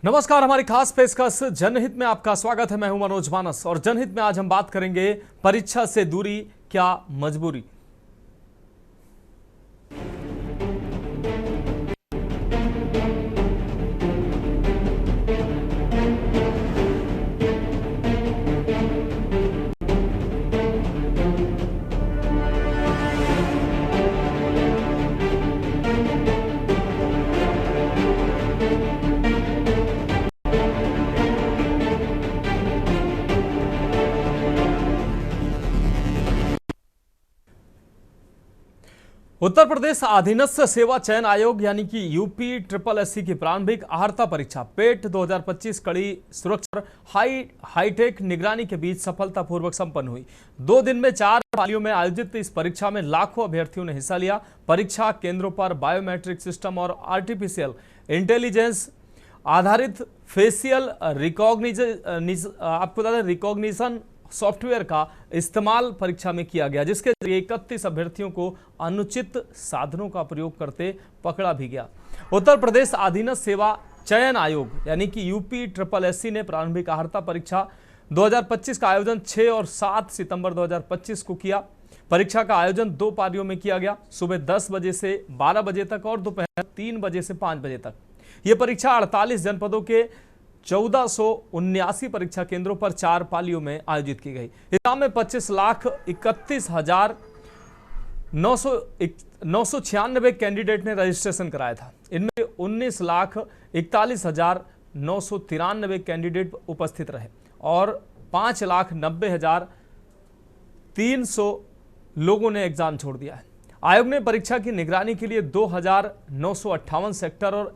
नमस्कार, हमारी खास पेशकश जनहित में आपका स्वागत है। मैं हूं मनोज मानस और जनहित में आज हम बात करेंगे परीक्षा से दूरी क्या मजबूरी। उत्तर प्रदेश अधीनस्थ सेवा चयन आयोग यानी कि यूपी SSS की प्रारंभिक अर्हता परीक्षा पेट 2025 कड़ी सुरक्षा और हाईटेक निगरानी के बीच सफलतापूर्वक संपन्न हुई। 2 दिन में 4 पालियों में आयोजित इस परीक्षा में लाखों अभ्यर्थियों ने हिस्सा लिया। परीक्षा केंद्रों पर बायोमेट्रिक सिस्टम और आर्टिफिशियल इंटेलिजेंस आधारित फेशियल रिकॉग्निशन सॉफ्टवेयर का इस्तेमाल परीक्षा में किया गया, जिसके जरिए 31 अभ्यर्थियों को अनुचित साधनों का प्रयोग करते पकड़ा भी गया। उत्तर प्रदेश अधीनस्थ सेवा चयन आयोग यानी कि यूपी SSS ने प्रारंभिक अर्हता परीक्षा 2025 का आयोजन 6 और 7 सितंबर 2025 को किया। परीक्षा का आयोजन 2 पारियों में किया गया, सुबह 10 बजे से 12 बजे तक और दोपहर 3 बजे से 5 बजे तक। यह परीक्षा 48 जनपदों के 1479 परीक्षा केंद्रों पर 4 पालियों में आयोजित की गई। एग्जाम में 25,31,996 कैंडिडेट ने रजिस्ट्रेशन कराया था। इनमें 19,41,993 कैंडिडेट उपस्थित रहे और 5,90,300 लोगों ने एग्जाम छोड़ दिया है। आयोग ने परीक्षा की निगरानी के लिए 2,958 सेक्टर और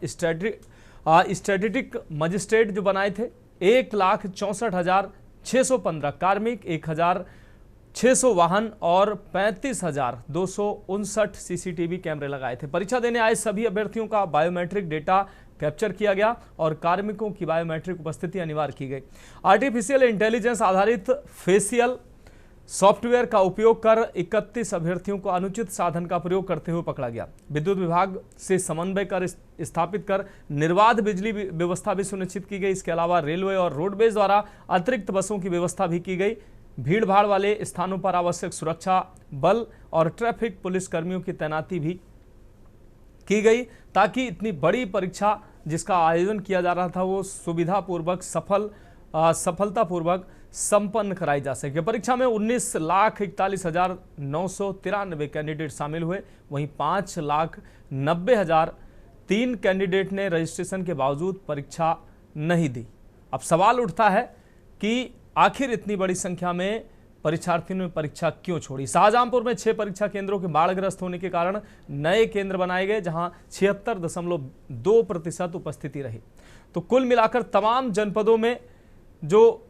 स्टैटिस्टिक मजिस्ट्रेट जो बनाए थे, 1,64,615 कार्मिक, 1,600 वाहन और 35,259 CCTV कैमरे लगाए थे। परीक्षा देने आए सभी अभ्यर्थियों का बायोमेट्रिक डेटा कैप्चर किया गया और कार्मिकों की बायोमेट्रिक उपस्थिति अनिवार्य की गई। आर्टिफिशियल इंटेलिजेंस आधारित फेशियल सॉफ्टवेयर का उपयोग कर 31 अभ्यर्थियों को अनुचित साधन का प्रयोग करते हुए पकड़ा गया। विद्युत विभाग से समन्वय कर स्थापित कर निर्बाध बिजली व्यवस्था भी सुनिश्चित की गई। इसके अलावा रेलवे और रोडवेज द्वारा अतिरिक्त बसों की व्यवस्था भी की गई। भीड़ भाड़ वाले स्थानों पर आवश्यक सुरक्षा बल और ट्रैफिक पुलिस कर्मियों की तैनाती भी की गई, ताकि इतनी बड़ी परीक्षा जिसका आयोजन किया जा रहा था वो सुविधापूर्वक सफलतापूर्वक संपन्न कराई जा सके। परीक्षा में 19,41,993 कैंडिडेट शामिल हुए। वहीं 5,90,003 कैंडिडेट ने रजिस्ट्रेशन के बावजूद परीक्षा नहीं दी। अब सवाल उठता है कि आखिर इतनी बड़ी संख्या में परीक्षार्थियों ने परीक्षा क्यों छोड़ी। शाहजहांपुर में 6 परीक्षा केंद्रों के बाढ़ग्रस्त होने के कारण नए केंद्र बनाए गए, जहां 76.2% उपस्थिति रही। तो कुल मिलाकर तमाम जनपदों में जो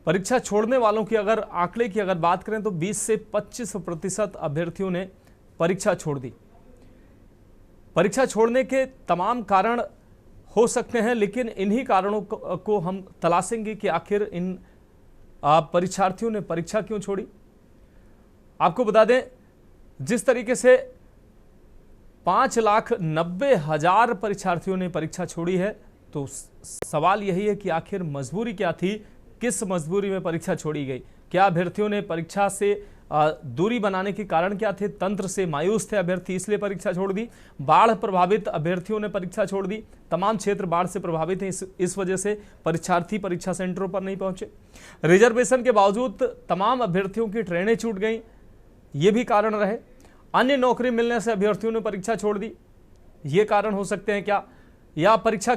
परीक्षा छोड़ने वालों की आंकड़े की बात करें तो 20 से 25% अभ्यर्थियों ने परीक्षा छोड़ दी। परीक्षा छोड़ने के तमाम कारण हो सकते हैं, लेकिन इन्हीं कारणों को हम तलाशेंगे कि आखिर इन परीक्षार्थियों ने परीक्षा क्यों छोड़ी। आपको बता दें, जिस तरीके से 5,90,000 परीक्षार्थियों ने परीक्षा छोड़ी है, तो सवाल यही है कि आखिर मजबूरी क्या थी, किस मजबूरी में परीक्षा छोड़ी गई। क्या अभ्यर्थियों ने परीक्षा से दूरी बनाने के कारण क्या थे, तंत्र से मायूस थे अभ्यर्थी इसलिए परीक्षा छोड़ दी। बाढ़ प्रभावित अभ्यर्थियों ने परीक्षा छोड़ दी। तमाम क्षेत्र बाढ़ से प्रभावित हैं, इस वजह से परीक्षार्थी परीक्षा सेंटरों पर नहीं पहुंचे। रिजर्वेशन के बावजूद तमाम अभ्यर्थियों की ट्रेनें छूट गई, ये भी कारण रहे। अन्य नौकरी मिलने से अभ्यर्थियों ने परीक्षा छोड़ दी, ये कारण हो सकते हैं क्या। या परीक्षा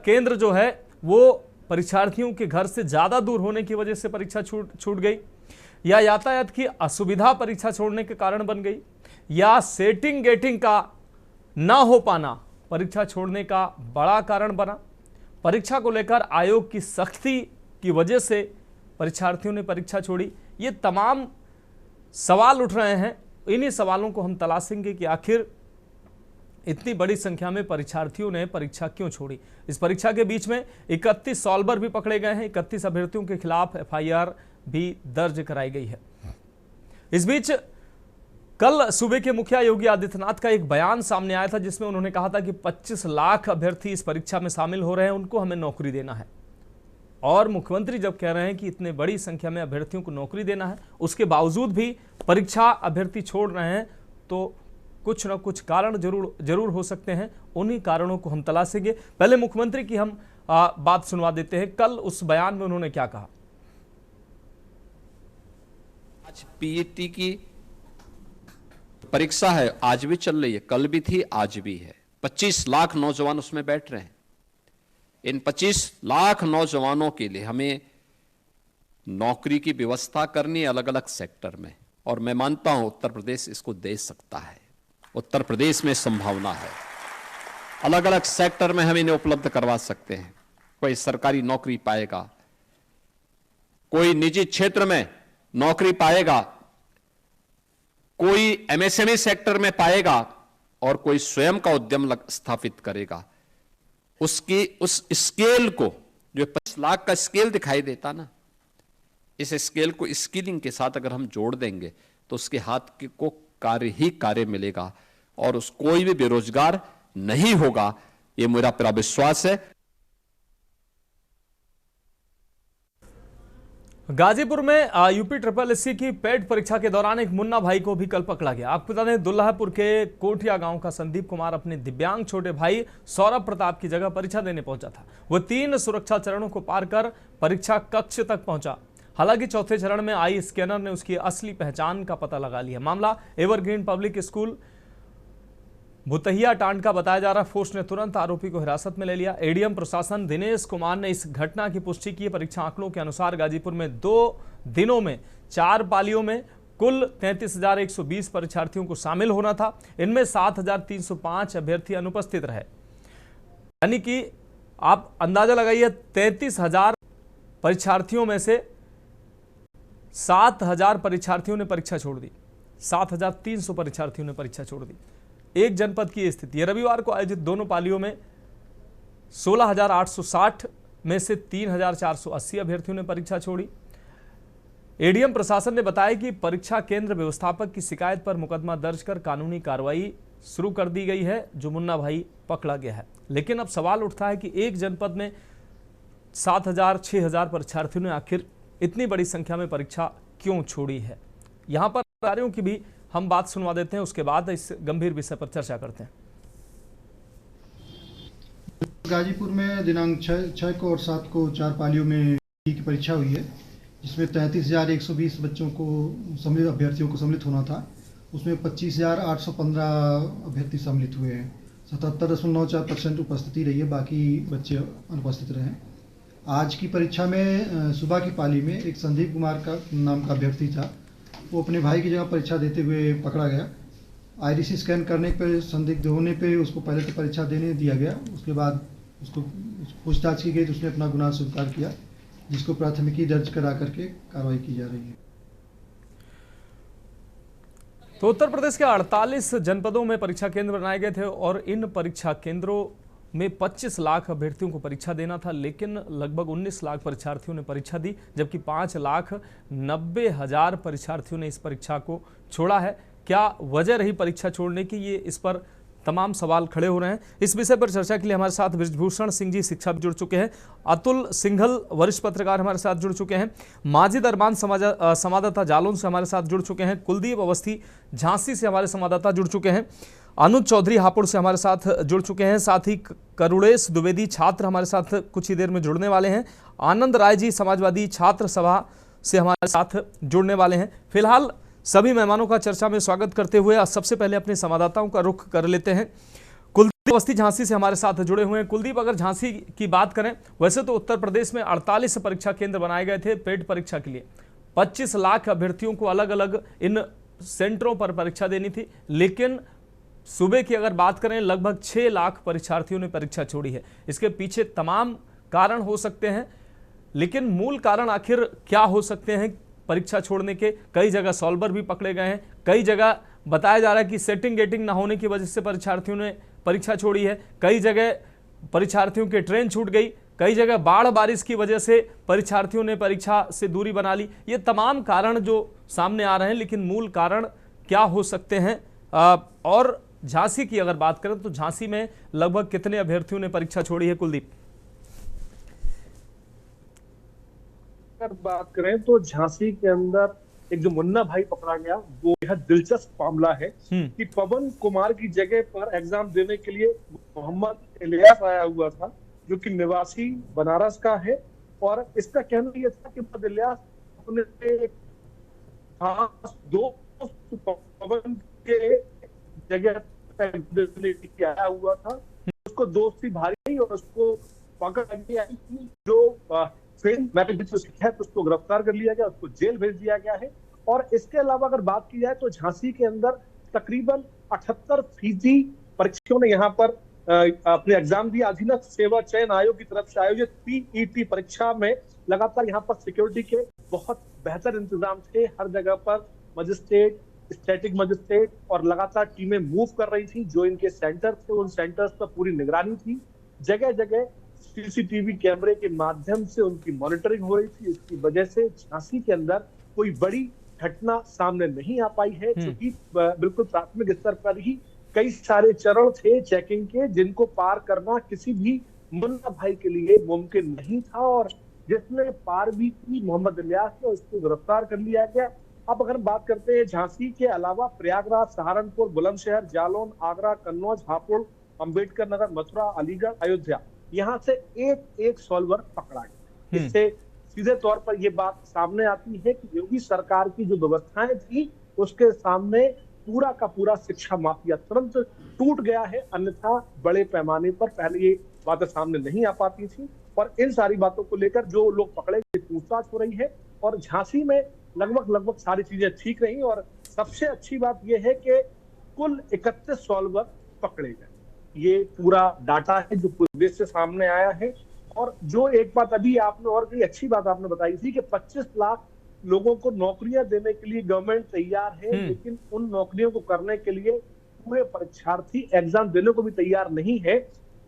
केंद्र जो है वो परीक्षार्थियों के घर से ज्यादा दूर होने की वजह से परीक्षा छूट गई, या यातायात की असुविधा परीक्षा छोड़ने के कारण बन गई, या सेटिंग गेटिंग का ना हो पाना परीक्षा छोड़ने का बड़ा कारण बना। परीक्षा को लेकर आयोग की सख्ती की वजह से परीक्षार्थियों ने परीक्षा छोड़ी। ये तमाम सवाल उठ रहे हैं। इन्हीं सवालों को हम तलाशेंगे कि आखिर इतनी बड़ी संख्या में परीक्षार्थियों ने परीक्षा क्यों छोड़ी। इस परीक्षा के बीच में 31 सॉल्वर भी पकड़े गए हैं। 31 अभ्यर्थियों के खिलाफ FIR भी दर्ज कराई गई है। इस बीच कल सूबे के मुखिया योगी आदित्यनाथ का एक बयान सामने आया था जिसमें उन्होंने कहा था कि 25 लाख अभ्यर्थी इस परीक्षा में शामिल हो रहे हैं, उनको हमें नौकरी देना है। और मुख्यमंत्री जब कह रहे हैं कि इतने बड़ी संख्या में अभ्यर्थियों को नौकरी देना है, उसके बावजूद भी परीक्षा अभ्यर्थी छोड़ रहे हैं, तो कुछ न कुछ कारण जरूर हो सकते हैं। उन्हीं कारणों को हम तलाशेंगे। पहले मुख्यमंत्री की हम बात सुनवा देते हैं। कल उस बयान में उन्होंने क्या कहा। आज पीईटी की परीक्षा है, आज भी चल रही है, कल भी थी, आज भी है। 25 लाख नौजवान उसमें बैठ रहे हैं। इन 25 लाख नौजवानों के लिए हमें नौकरी की व्यवस्था करनी है अलग अलग सेक्टर में, और मैं मानता हूं उत्तर प्रदेश इसको दे सकता है। उत्तर प्रदेश में संभावना है, अलग अलग सेक्टर में हम इन्हें उपलब्ध करवा सकते हैं। कोई सरकारी नौकरी पाएगा, कोई निजी क्षेत्र में नौकरी पाएगा, कोई एमएसएमई सेक्टर में पाएगा, और कोई स्वयं का उद्यम स्थापित करेगा। उसकी उस स्केल को, जो 25 लाख का स्केल दिखाई देता ना, इस स्केल को स्किलिंग के साथ अगर हम जोड़ देंगे तो उसके हाथ को कार्य ही कार्य मिलेगा, और उस कोई भी बेरोजगार नहीं होगा। ये मेरा पूरा विश्वास है। गाजीपुर में यूपी SSS की पेड परीक्षा के दौरान एक मुन्ना भाई को भी कल पकड़ा गया। आपको बता दें, दुल्लापुर के कोठिया गांव का संदीप कुमार अपने दिव्यांग छोटे भाई सौरभ प्रताप की जगह परीक्षा देने पहुंचा था। वह 3 सुरक्षा चरणों को पार कर परीक्षा कक्ष तक पहुंचा। हालांकि चौथे चरण में आई स्कैनर ने उसकी असली पहचान का पता लगा लिया। मामला एवरग्रीन पब्लिक स्कूल भुतहिया टांड का बताया जा रहा। फोर्स ने तुरंत आरोपी को हिरासत में ले लिया। एडीएम प्रशासन दिनेश कुमार ने इस घटना की पुष्टि की। परीक्षा आंकड़ों के अनुसार गाजीपुर में 2 दिनों में 4 पालियों में कुल 33,120 परीक्षार्थियों को शामिल होना था। इनमें 7,305 अभ्यर्थी अनुपस्थित रहे। यानी कि आप अंदाजा लगाइए, 33,000 परीक्षार्थियों में से 7,000 परीक्षार्थियों ने परीक्षा छोड़ दी। 7,300 परीक्षार्थियों ने परीक्षा छोड़ दी। एक जनपद की स्थिति है। रविवार को आयोजित दोनों पालियों में 16,860 में से 3,480 अभ्यर्थियों ने परीक्षा छोड़ी। एडीएम प्रशासन ने बताया कि परीक्षा केंद्र व्यवस्थापक की शिकायत पर मुकदमा दर्ज कर कानूनी कार्रवाई शुरू कर दी गई है। जो मुन्ना भाई पकड़ा गया है। लेकिन अब सवाल उठता है कि एक जनपद में 7,000 6,000 परीक्षार्थियों ने आखिर इतनी बड़ी संख्या में परीक्षा क्यों छोड़ी है। यहां पर अधिकारियों की भी हम बात सुनवा देते हैं, उसके बाद इस गंभीर विषय पर चर्चा करते हैं। गाजीपुर में दिनांक 6 को और 7 को 4 पालियों में की परीक्षा हुई है, जिसमें 33,120 बच्चों को अभ्यर्थियों को सम्मिलित होना था। उसमें 25,815 अभ्यर्थी सम्मिलित हुए हैं। 77.94% उपस्थिति रही है, बाकी बच्चे अनुपस्थित रहे। आज की परीक्षा में सुबह की पाली में एक संदीप कुमार का नाम का अभ्यर्थी था। वो अपने भाई की जगह परीक्षा देते हुए पकड़ा गया। आईडीसी स्कैन करने पर संदिग्ध होने पे उसको पहले तो परीक्षा देने दिया गया। उसके बाद उसको पूछताछ की गई तो उसने अपना गुनाह स्वीकार किया, जिसको प्राथमिकी दर्ज करा करके कार्रवाई की जा रही है। तो उत्तर प्रदेश के 48 जनपदों में परीक्षा केंद्र बनाए गए थे और इन परीक्षा केंद्रों में 25 लाख अभ्यर्थियों को परीक्षा देना था, लेकिन लगभग 19 लाख परीक्षार्थियों ने परीक्षा दी, जबकि 5,90,000 परीक्षार्थियों ने इस परीक्षा को छोड़ा है। क्या वजह रही परीक्षा छोड़ने की, ये इस पर तमाम सवाल खड़े हो रहे हैं। इस विषय पर चर्चा के लिए हमारे साथ बृजभूषण सिंह जी शिक्षा जुड़ चुके हैं, अतुल सिंघल वरिष्ठ पत्रकार हमारे साथ जुड़ चुके हैं, माजिद अरमान संवाददाता जालौन से हमारे साथ जुड़ चुके हैं, कुलदीप अवस्थी झांसी से हमारे संवाददाता जुड़ चुके हैं, अनुज चौधरी हापुड़ से हमारे साथ जुड़ चुके हैं, साथ ही करुणेश द्विवेदी छात्र हमारे साथ कुछ ही देर में जुड़ने वाले हैं, आनंद राय जी समाजवादी छात्र सभा से हमारे साथ जुड़ने वाले हैं। फिलहाल सभी मेहमानों का चर्चा में स्वागत करते हुए सबसे पहले अपने संवाददाताओं का रुख कर लेते हैं। कुलदीप अवस्थी झांसी से हमारे साथ जुड़े हुए हैं। कुलदीप, अगर झांसी की बात करें, वैसे तो उत्तर प्रदेश में 48 परीक्षा केंद्र बनाए गए थे पेड परीक्षा के लिए। 25 लाख अभ्यर्थियों को अलग अलग इन सेंटरों पर परीक्षा देनी थी, लेकिन सूबे की अगर बात करें लगभग 6 लाख परीक्षार्थियों ने परीक्षा छोड़ी है। इसके पीछे तमाम कारण हो सकते हैं, लेकिन मूल कारण आखिर क्या हो सकते हैं परीक्षा छोड़ने के? कई जगह सॉल्वर भी पकड़े गए हैं, कई जगह बताया जा रहा है कि सेटिंग गेटिंग ना होने की वजह से परीक्षार्थियों ने परीक्षा छोड़ी है, कई जगह परीक्षार्थियों की ट्रेन छूट गई, कई जगह बाढ़ बारिश की वजह से परीक्षार्थियों ने परीक्षा से दूरी बना ली। ये तमाम कारण जो सामने आ रहे हैं, लेकिन मूल कारण क्या हो सकते हैं? और झांसी की अगर बात करें तो झांसी में लगभग कितने अभ्यर्थियों ने परीक्षा छोड़ी है, कुलदीप? अगर बात करें तो झांसी के अंदर एक जो मुन्ना भाई पकड़ा गया वो यह दिलचस्प मामला है कि पवन कुमार की जगह पर एग्जाम देने के लिए मोहम्मद इलियास आया हुआ था, जो कि निवासी बनारस का है। और इसका कहना यह था कि मोहम्मद इलियास अपने खास दोस्त पवन के जगह देने के लिए आया हुआ था। उसको दोस्ती भारी और उसको पकड़ लिया जो उसको गिरफ्तार कर लिया गया, उसको जेल भेज दिया गया है। और इसके अलावा अगर बात की जाए तो झांसी के अंदर तकरीबन 78% परीक्षकों ने यहाँ पर अपने एग्जाम दिया। अधीनस्थ सेवा चयन आयोग की तरफ से आयोजित पीईटी परीक्षा में लगातार यहाँ पर सिक्योरिटी के बहुत बेहतर इंतजाम थे। हर जगह पर मजिस्ट्रेट, स्टैटिक मजिस्ट्रेट और लगातार टीमें मूव कर रही थी। जो इनके सेंटर थे उन सेंटर्स पर पूरी निगरानी थी। जगह जगह सीसीटीवी कैमरे के माध्यम से उनकी मॉनिटरिंग हो रही थी। इसकी वजह से झांसी के अंदर कोई बड़ी घटना सामने नहीं आ पाई है, क्योंकि बिल्कुल प्राथमिक स्तर पर ही कई सारे चरण थे चेकिंग के, जिनको पार करना किसी भी मुन्ना भाई के लिए मुमकिन नहीं था। और जिसने पार भी की मोहम्मद इलियास ने, उसको गिरफ्तार कर लिया गया। अब अगर हम बात करते हैं झांसी के अलावा प्रयागराज, सहारनपुर, बुलंदशहर, जालौन, आगरा, कन्नौज, हापुड़, अंबेडकर नगर, मथुरा, अलीगढ़, अयोध्या, यहाँ से एक सॉल्वर पकड़ा गया। इससे सीधे तौर पर यह बात सामने आती है कि योगी सरकार की जो व्यवस्थाएं थी उसके सामने पूरा का पूरा शिक्षा माफिया तुरंत टूट गया है। अन्यथा बड़े पैमाने पर पहले ये बातें सामने नहीं आ पाती थी। और इन सारी बातों को लेकर जो लोग पकड़े पूछताछ हो रही है। और झांसी में लगभग सारी चीजें ठीक रही। और सबसे अच्छी बात यह है कि कुल 31 सॉल्वर पकड़े गए। ये पूरा डाटा है जो पूरे देश से सामने आया है। और जो एक बात अभी आपने और भी अच्छी बात आपने बताई थी कि 25 लाख लोगों को नौकरियां देने के लिए गवर्नमेंट तैयार है, लेकिन उन नौकरियों को करने के लिए पूरे परीक्षार्थी एग्जाम देने को भी तैयार नहीं है।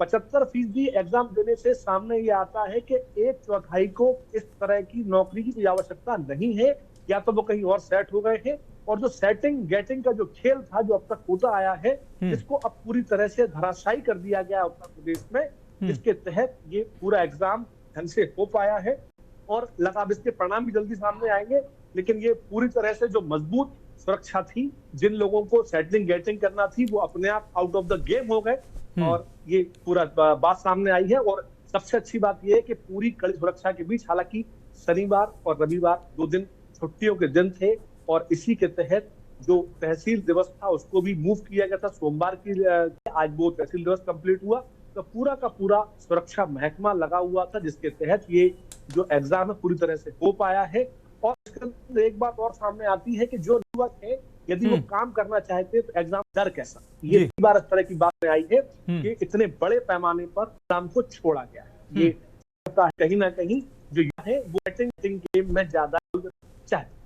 75% एग्जाम देने से सामने ये आता है कि 1/4 को इस तरह की नौकरी की आवश्यकता नहीं है, या तो वो कहीं और सेट हो गए हैं। और जो सेटिंग गेटिंग का जो खेल था जो अब तक होता आया है, इसको अब पूरी तरह से धराशायी कर दिया गया उत्तर प्रदेश में, जिसके तहत ये पूरा एग्जाम ढंग से हो पाया है। और लगा इसके परिणाम भी जल्दी सामने आएंगे। लेकिन ये पूरी तरह से जो मजबूत सुरक्षा थी, जिन लोगों को सेटिंग गेटिंग करना थी, वो अपने आप आउट ऑफ द गेम हो गए। और ये पूरा बात सामने आई है। और सबसे अच्छी बात यह है कि पूरी कड़ी सुरक्षा के बीच, हालांकि शनिवार और रविवार 2 दिन छुट्टियों के दिन थे, और इसी के तहत जो तहसील दिवस था उसको भी मूव किया गया था सोमवार की। आज वो तहसील दिवस कंप्लीट हुआ, तो पूरा का पूरा सुरक्षा महकमा लगा हुआ था, जिसके तहत ये जो एग्जाम है पूरी तरह से हो पाया है। और इसके अंदर एक बात और सामने आती है कि जो युवक है, यदि वो काम करना चाहते तो एग्जाम डर कैसा, ये बार इस तरह की बात आई है कि इतने बड़े पैमाने पर एग्जाम को छोड़ा गया है। ये कहीं ना कहीं जो है वो गेम में ज्यादा चाहते।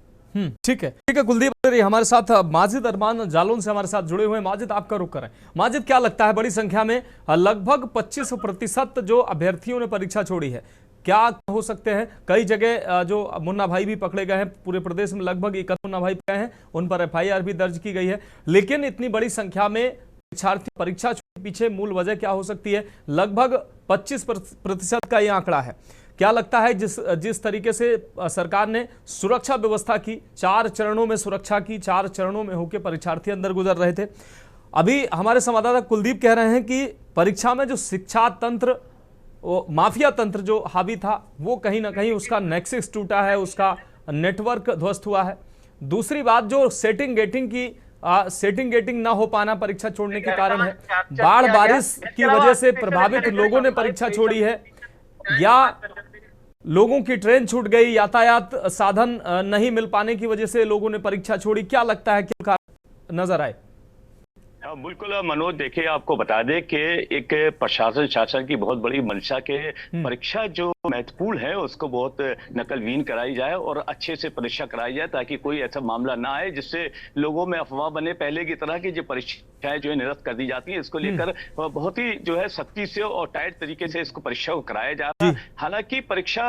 ठीक है कुलदीप, हमारे साथ माजिद अरमान जालौन से हमारे साथ जुड़े हुए हैं। माजिद, आपका रुख करें। माजिद, क्या लगता है बड़ी संख्या में लगभग 25% जो अभ्यर्थियों ने परीक्षा छोड़ी है, क्या हो सकते हैं? कई जगह जो मुन्ना भाई भी पकड़े गए हैं, पूरे प्रदेश में लगभग 31 मुन्ना भाई पकड़े हैं, उन पर FIR भी दर्ज की गई है। लेकिन इतनी बड़ी संख्या में परीक्षार्थी परीक्षा छोड़ने के पीछे मूल वजह क्या हो सकती है? लगभग 25% का ये आंकड़ा है। क्या लगता है जिस तरीके से सरकार ने सुरक्षा व्यवस्था की, 4 चरणों में सुरक्षा की, 4 चरणों में होकर परीक्षार्थी अंदर गुजर रहे थे। अभी हमारे संवाददाता कुलदीप कह रहे हैं कि परीक्षा में जो शिक्षा तंत्र, माफिया तंत्र जो हावी था, वो कहीं ना कहीं उसका नेक्सस टूटा है, उसका नेटवर्क ध्वस्त हुआ है। दूसरी बात, जो सेटिंग गेटिंग ना हो पाना परीक्षा छोड़ने के कारण है, बाढ़ बारिश की वजह से प्रभावित लोगों ने परीक्षा छोड़ी है, या लोगों की ट्रेन छूट गई, यातायात साधन नहीं मिल पाने की वजह से लोगों ने परीक्षा छोड़ी। क्या लगता है क्या नजर आए? बिल्कुल मनोज, देखिए आपको बता दें कि एक प्रशासन शासन की बहुत बड़ी मंशा के परीक्षा जो महत्वपूर्ण है उसको बहुत नकलवीन कराई जाए और अच्छे से परीक्षा कराई जाए, ताकि कोई ऐसा मामला ना आए जिससे लोगों में अफवाह बने पहले की तरह की जो परीक्षाएं जो है निरस्त कर दी जाती है। इसको लेकर बहुत ही जो है सख्ती से और टाइट तरीके से इसको परीक्षा को कराया जा रहा है। हालांकि परीक्षा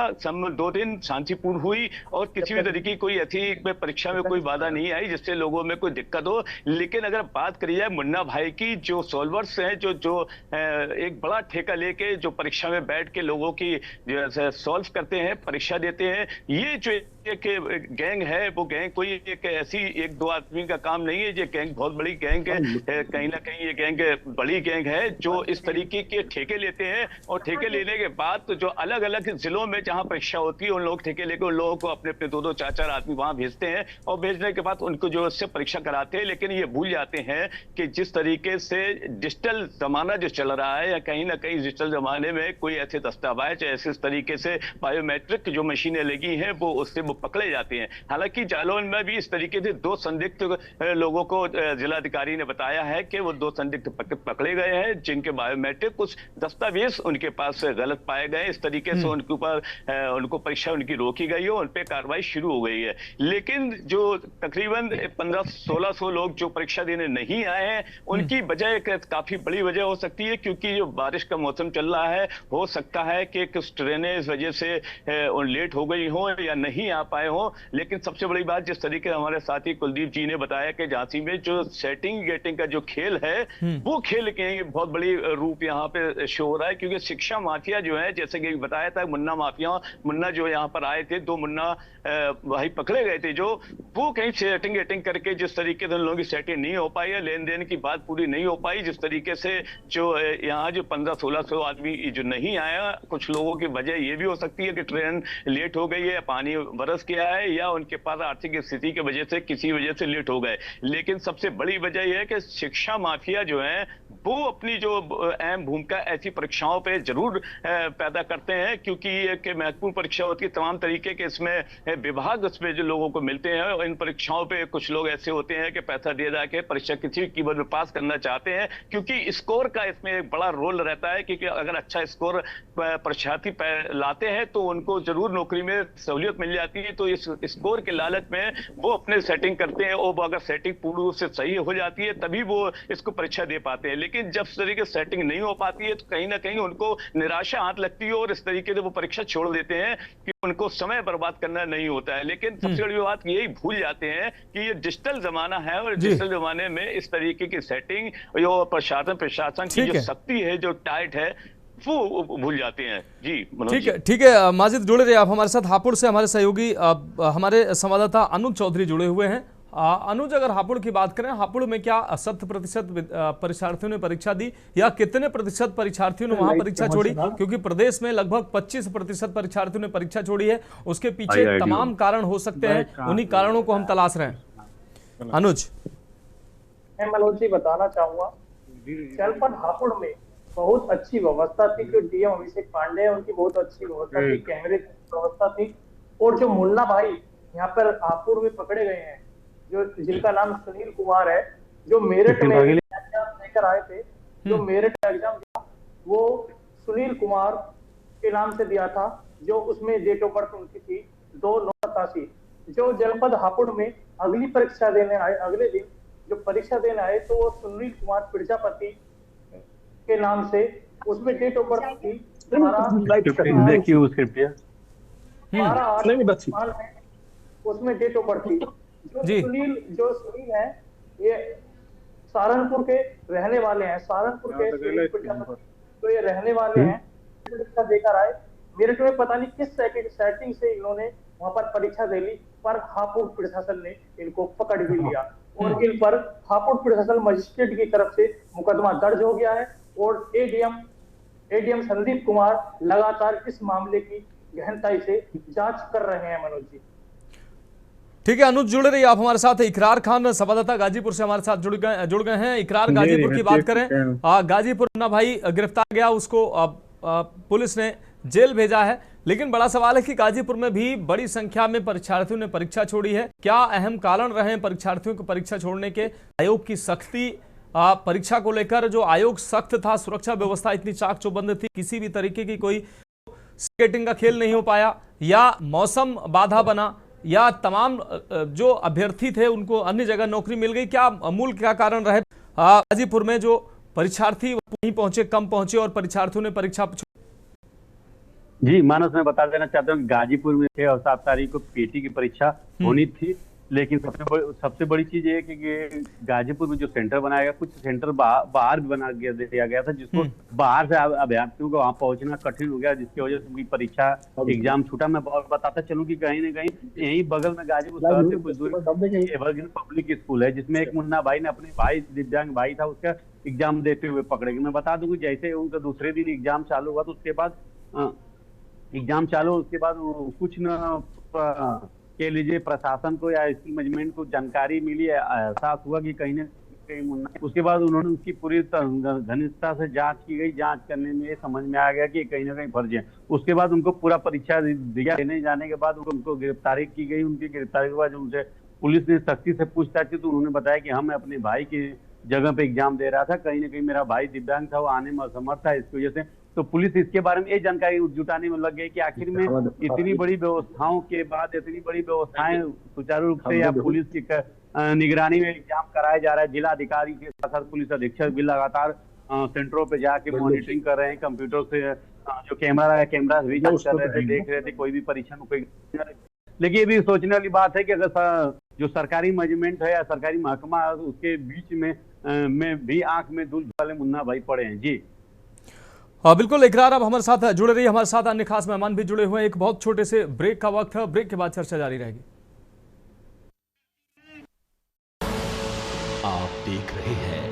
2 दिन शांतिपूर्ण हुई और किसी भी तरीके की कोई ऐसी परीक्षा में कोई बाधा नहीं आई जिससे लोगों में कोई दिक्कत हो। लेकिन अगर बात करी जाए मुन्ना भाई की, जो सॉल्वर्स हैं, जो एक बड़ा ठेका लेके जो परीक्षा में बैठ के लोगों की सॉल्व करते हैं, परीक्षा देते हैं, ये जो एक गैंग है वो गैंग कोई एक ऐसी 1-2 आदमी का काम नहीं है। ये गैंग बहुत बड़ी गैंग है, कहीं ना कहीं ये गैंग बड़ी गैंग है जो इस तरीके के ठेके लेते हैं और ठेके लेने के बाद तो जो अलग अलग जिलों में जहां परीक्षा होती है उन लोग ठेके लेकर उन लोगों को अपने 2-2 4-4 आदमी वहां भेजते हैं और भेजने के बाद उनको जो उससे परीक्षा कराते हैं। लेकिन ये भूल जाते हैं कि जिस तरीके से डिजिटल जमाना जो चल रहा है या कहीं ना कहीं डिजिटल जमाने में कोई ऐसे दस्तावेज ऐसे इस तरीके से बायोमेट्रिक जो मशीनें लगी हैं वो उससे पकड़े जाते हैं। हालांकि जालौन में भी इस तरीके से 2 संदिग्ध लोगों को जिलाधिकारी ने बताया है कि वो 2 संदिग्ध पकड़े गए हैं जिनके बायोमेट्रिक कुछ दस्तावेज उनके पास गलत पाए गए। इस तरीके से उनके ऊपर उनको परीक्षा उनकी रोकी गई है, उन पर कार्रवाई शुरू हो गई है। लेकिन जो तकरीबन 1500-1600 लोग जो परीक्षा देने नहीं आए हैं उनकी वजह काफी बड़ी वजह हो सकती है, क्योंकि जो बारिश का मौसम चल रहा है हो सकता है कि कुछ ट्रेनें इस वजह से लेट हो गई हो या नहीं आ पाए हो। लेकिन सबसे बड़ी बात, जिस तरीके हमारे साथी कुलदीप जी ने बताया कि झांसी में जो सेटिंग गेटिंग का जो खेल है वो खेल के बहुत बड़ी रूप यहाँ पे शो हो रहा है, क्योंकि शिक्षा माफिया जो है, जैसे कि बताया था, मुन्ना जो यहाँ पर आए थे, 2 मुन्ना भाई पकड़े गए थे, जो वो कहीं सेटिंग गेटिंग करके जिस तरीके से उन लोगों की सेटिंग नहीं हो पाई है, लेन देन की बात पूरी नहीं हो पाई, जिस तरीके से जो यहाँ जो 1500-1600 आदमी जो नहीं आया, कुछ लोगों की वजह ये भी हो सकती है कि ट्रेन लेट हो गई है, पानी बरस गया है या उनके पास आर्थिक स्थिति की वजह से किसी वजह से लेट हो गए। लेकिन सबसे बड़ी वजह यह है कि शिक्षा माफिया जो है वो अपनी जो अहम भूमिका ऐसी परीक्षाओं पे जरूर पैदा करते हैं, क्योंकि एक महत्वपूर्ण परीक्षा होती है, तमाम तरीके के इसमें विभाग उसमें जो लोगों को मिलते हैं और इन परीक्षाओं पे कुछ लोग ऐसे होते हैं कि पैसा दे जाके परीक्षा किसी भी कीमत में पास करना चाहते हैं, क्योंकि स्कोर का इसमें एक बड़ा रोल रहता है। क्योंकि अगर अच्छा स्कोर परीक्षार्थी लाते हैं तो उनको जरूर नौकरी में सहूलियत मिल जाती है। तो इस स्कोर के लालच में वो अपने सेटिंग करते हैं और अगर सेटिंग पूर्ण रूप से सही हो जाती है तभी वो इसको परीक्षा दे पाते हैं। लेकिन जब इस तरीके से सेटिंग नहीं हो पाती है तो कहीं ना कहीं उनको निराशा हाथ लगती है और इस तरीके से वो परीक्षा छोड़ देते हैं कि उनको समय बर्बाद करना नहीं होता है। लेकिन सबसे बड़ी बात यही भूल जाते हैं कि ये डिजिटल जमाना है और डिजिटल जमाने में इस तरीके की सेटिंग और प्रशासन की जो शक्ति है, जो टाइट है, वो भूल जाते हैं। जी ठीक है माजिद, जुड़े रहिए आप हमारे साथ। हापुड़ से हमारे सहयोगी हमारे संवाददाता अनुज चौधरी जुड़े हुए हैं। अनुज, अगर हापुड़ की बात करें, हापुड़ में क्या 70% परीक्षार्थियों ने परीक्षा दी या कितने प्रतिशत परीक्षार्थियों ने वहां परीक्षा छोड़ी? क्योंकि प्रदेश में लगभग 25% परीक्षार्थियों ने परीक्षा छोड़ी है। उसके पीछे तमाम कारण हो सकते हैं, उन्हीं कारणों को हम तलाश रहे हैं। अनुज, मैं मनोज जी बताना चाहूंगा, जनपद हापुड़ में बहुत अच्छी व्यवस्था थी। जो डीएम अभिषेक पांडे है उनकी बहुत अच्छी व्यवस्था थी, कैमरे की व्यवस्था थी। और जो मुन्ना भाई यहाँ पर हापुड़ में पकड़े गए हैं, जो जिनका नाम सुनील कुमार है, जो मेरठ में एग्जाम देकर आए थे, जो मेरठ एग्जाम दिया वो सुनील कुमार के नाम से दिया था, जो उसमें डेट ऑफ बर्थ उनकी थी 2/9/87। जो जनपद हापुड़ में अगली परीक्षा देने आए, अगले दिन जो परीक्षा देने आए तो वो सुनील कुमार प्रजापति के नाम से, उसमें डेट ऑफ बर्थ थी 12/8 उसमें डेट ऑफ बर्थ थी। जो सुनील है ये सहारनपुर के रहने वाले हैं, सहारनपुर के तो ये रहने वाले हैं। परीक्षा देकर आए मेरठ में, पता नहीं किस सेटिंग से इन्होंने वहां पर परीक्षा दे ली, पर हापुड़ प्रशासन ने इनको पकड़ भी लिया और इन पर हापुड़ प्रशासन मजिस्ट्रेट की तरफ से मुकदमा दर्ज हो गया है और एडीएम संदीप कुमार लगातार इस मामले की गहनताई से जांच कर रहे हैं। मनोज जी ठीक है, अनुज जुड़े रहिए आप हमारे साथ। इकरार खान संवाददाता गाजीपुर से हमारे साथ जुड़ गए हैं। इकरार, गाजीपुर की बात करें, गाजीपुर मुन्ना भाई गिरफ्तार गया, उसको पुलिस ने जेल भेजा है, लेकिन बड़ा सवाल है कि गाजीपुर में भी बड़ी संख्या में परीक्षार्थियों ने परीक्षा छोड़ी है। क्या अहम कारण रहे हैं परीक्षार्थियों को परीक्षा छोड़ने के? आयोग की सख्ती, परीक्षा को लेकर जो आयोग सख्त था, सुरक्षा व्यवस्था इतनी चाक चौबंद थी, किसी भी तरीके की कोई स्केटिंग का खेल नहीं हो पाया, या मौसम बाधा बना, या तमाम जो अभ्यर्थी थे उनको अन्य जगह नौकरी मिल गई? क्या मूल क्या कारण रहे गाजीपुर में जो परीक्षार्थी नहीं पहुंचे, कम पहुंचे और परीक्षार्थियों ने परीक्षा? जी मानस, मैं बता देना चाहता हूँ कि गाजीपुर में 6 और 7 तारीख को पीटी की परीक्षा होनी थी, लेकिन सबसे बड़ी चीज ये है कि गाजीपुर में जो सेंटर बनाया गया, कुछ सेंटर बाहर भी दिया गया था, जिसको बाहर से अभ्यर्थियों को वहां पहुंचना कठिन हो गया, जिसकी वजह से उनकी परीक्षा एग्जाम छूटा। मैं बताता चलूं कि कहीं ना कहीं यही बगल में गाजीपुर शहर से कुछ दूरी एवरग्रीन पब्लिक स्कूल है, जिसमें एक मुन्ना भाई ने अपने भाई, दिव्यांग भाई था, उसका एग्जाम देते हुए पकड़े गए। मैं बता दूं कि जैसे उनका दूसरे दिन एग्जाम चालू हुआ, तो उसके बाद कुछ न कह लीजिए प्रशासन को या स्कूल मैनेजमेंट को जानकारी मिली, एहसास हुआ कि कहीं ना कहीं मुन्ना, उसके बाद उन्होंने उसकी पूरी घनिष्ठता से जांच की गई। जांच करने में ये समझ में आ गया कि कहीं ना कहीं फर्जी है। उसके बाद उनको पूरा परीक्षा दिया, देने जाने के बाद उनको गिरफ्तारी की गई। उनकी गिरफ्तारी के बाद उनसे पुलिस ने सख्ती से पूछताछ की, तो उन्होंने बताया कि हम अपने भाई की जगह पे एग्जाम दे रहा था, कहीं ना कहीं मेरा भाई दिव्यांग था, वो आने में असमर्थ था, इसकी वजह से। तो पुलिस इसके बारे में ये जानकारी जुटाने में लग गई कि आखिर में इतनी बड़ी व्यवस्थाओं के बाद, इतनी बड़ी व्यवस्थाएं सुचारू रूप से या पुलिस की निगरानी में एग्जाम कराया जा रहा है। जिला अधिकारी के साथ साथ पुलिस अधीक्षक भी लगातार सेंटरों पे जाके मॉनिटरिंग कर रहे हैं, कंप्यूटर से जो कैमरा भी जांच कर रहे थे, देख रहे थे कोई भी परीक्षा में कोई। लेकिन ये भी सोचने वाली बात है कि अगर जो सरकारी मैनेजमेंट है या सरकारी महकमा है, उसके बीच में भी आंख में धूल वाले मुन्ना भाई पड़े हैं। जी बिल्कुल इकरार, अब हमारे साथ जुड़े रही, हमारे साथ अन्य खास मेहमान भी जुड़े हुए हैं। एक बहुत छोटे से ब्रेक का वक्त है, ब्रेक के बाद चर्चा जारी रहेगी। आप देख रहे हैं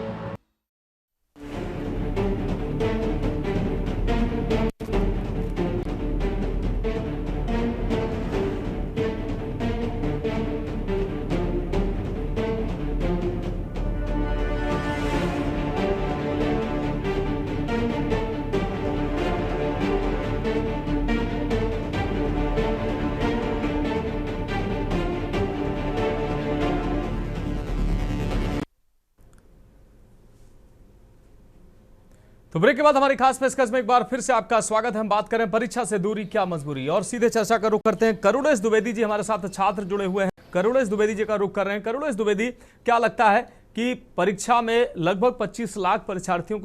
तो ब्रेक के बाद हमारी खास पेशकश में एक बार फिर से आपका स्वागत है। हम बात करें परीक्षा से दूरी क्या मजबूरी, और सीधे चर्चा का रुख करते हैं। करुणेश द्विवेदी जी हमारे साथ छात्र जुड़े हुए हैं। करुणेश द्विवेदी जी का रुख कर रहे हैं। करुणेश द्विवेदी, क्या लगता है कि परीक्षा में लगभग 25 लाख अभ्यर्थियों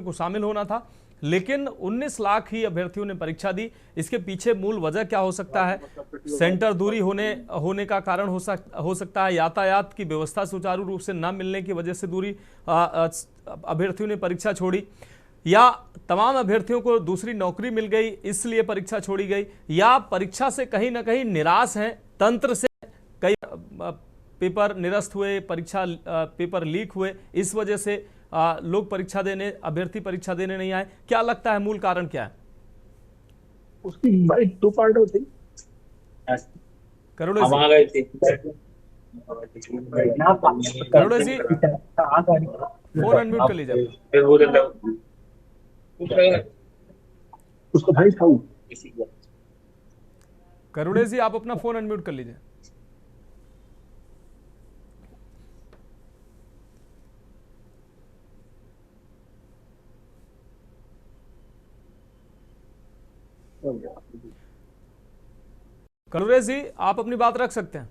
को शामिल होना था, लेकिन 19 लाख ही अभ्यर्थियों ने परीक्षा दी? इसके पीछे मूल वजह क्या हो सकता है? सेंटर दूरी होने का कारण हो सकता है, यातायात की व्यवस्था सुचारू रूप से न मिलने की वजह से दूरी अभ्यर्थियों ने परीक्षा छोड़ी, या तमाम अभ्यर्थियों को दूसरी नौकरी मिल गई इसलिए परीक्षा छोड़ी गई, या परीक्षा से कहीं ना कहीं निराश हैं, तंत्र से कई पेपर निरस्त हुए, पेपर लीक हुए, इस वजह से लोग अभ्यर्थी परीक्षा देने नहीं आए? क्या लगता है मूल कारण क्या है? उसकी भाई 2 पार्ट होती। करुणेश जी फोन अनम्यूट कर लीजिए। उसको भाई खाऊ। करुणेश जी आप अपना फोन अनम्यूट कर लीजिए। करुणेश जी आप अपनी बात रख सकते हैं।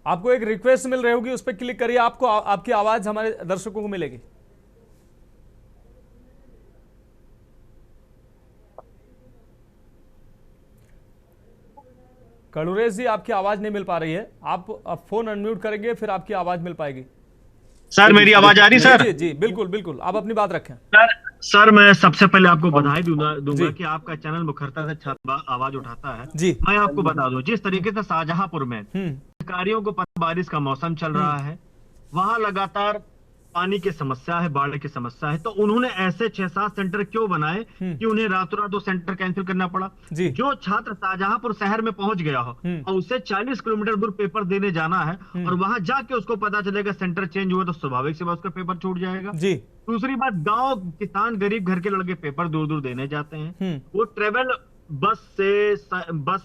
आपको एक रिक्वेस्ट मिल रही होगी, उस पर क्लिक करिए, आपको आपकी आवाज हमारे दर्शकों को मिलेगी। करुणेश जी आपकी आवाज नहीं मिल पा रही है, आप फोन अनम्यूट करेंगे फिर आपकी आवाज मिल पाएगी। सर मेरी आवाज आ रही सर? जी जी बिल्कुल बिल्कुल, आप अपनी बात रखें। सर मैं सबसे पहले आपको बधाई दूंगा कि आपका चैनल मुखरता से छात्र आवाज उठाता है। जी मैं आपको बता दूं, जिस तरीके से शाहजहांपुर में अधिकारियों को पता बारिश का मौसम चल रहा है, वहां लगातार पानी की समस्या है, बाढ़ की समस्या है, तो उन्होंने ऐसे 6-7 सेंटर क्यों बनाए कि उन्हें रातों रात 2 सेंटर कैंसिल करना पड़ा? जो छात्र शाहजहांपुर शहर में पहुंच गया हो और उसे 40 किलोमीटर दूर पेपर देने जाना है और वहां जाके उसको पता चलेगा सेंटर चेंज हुआ, तो स्वाभाविक से उसका पेपर छूट जाएगा। दूसरी बात, गांव किसान गरीब घर के लड़के पेपर दूर दूर देने जाते हैं, वो ट्रेवल बस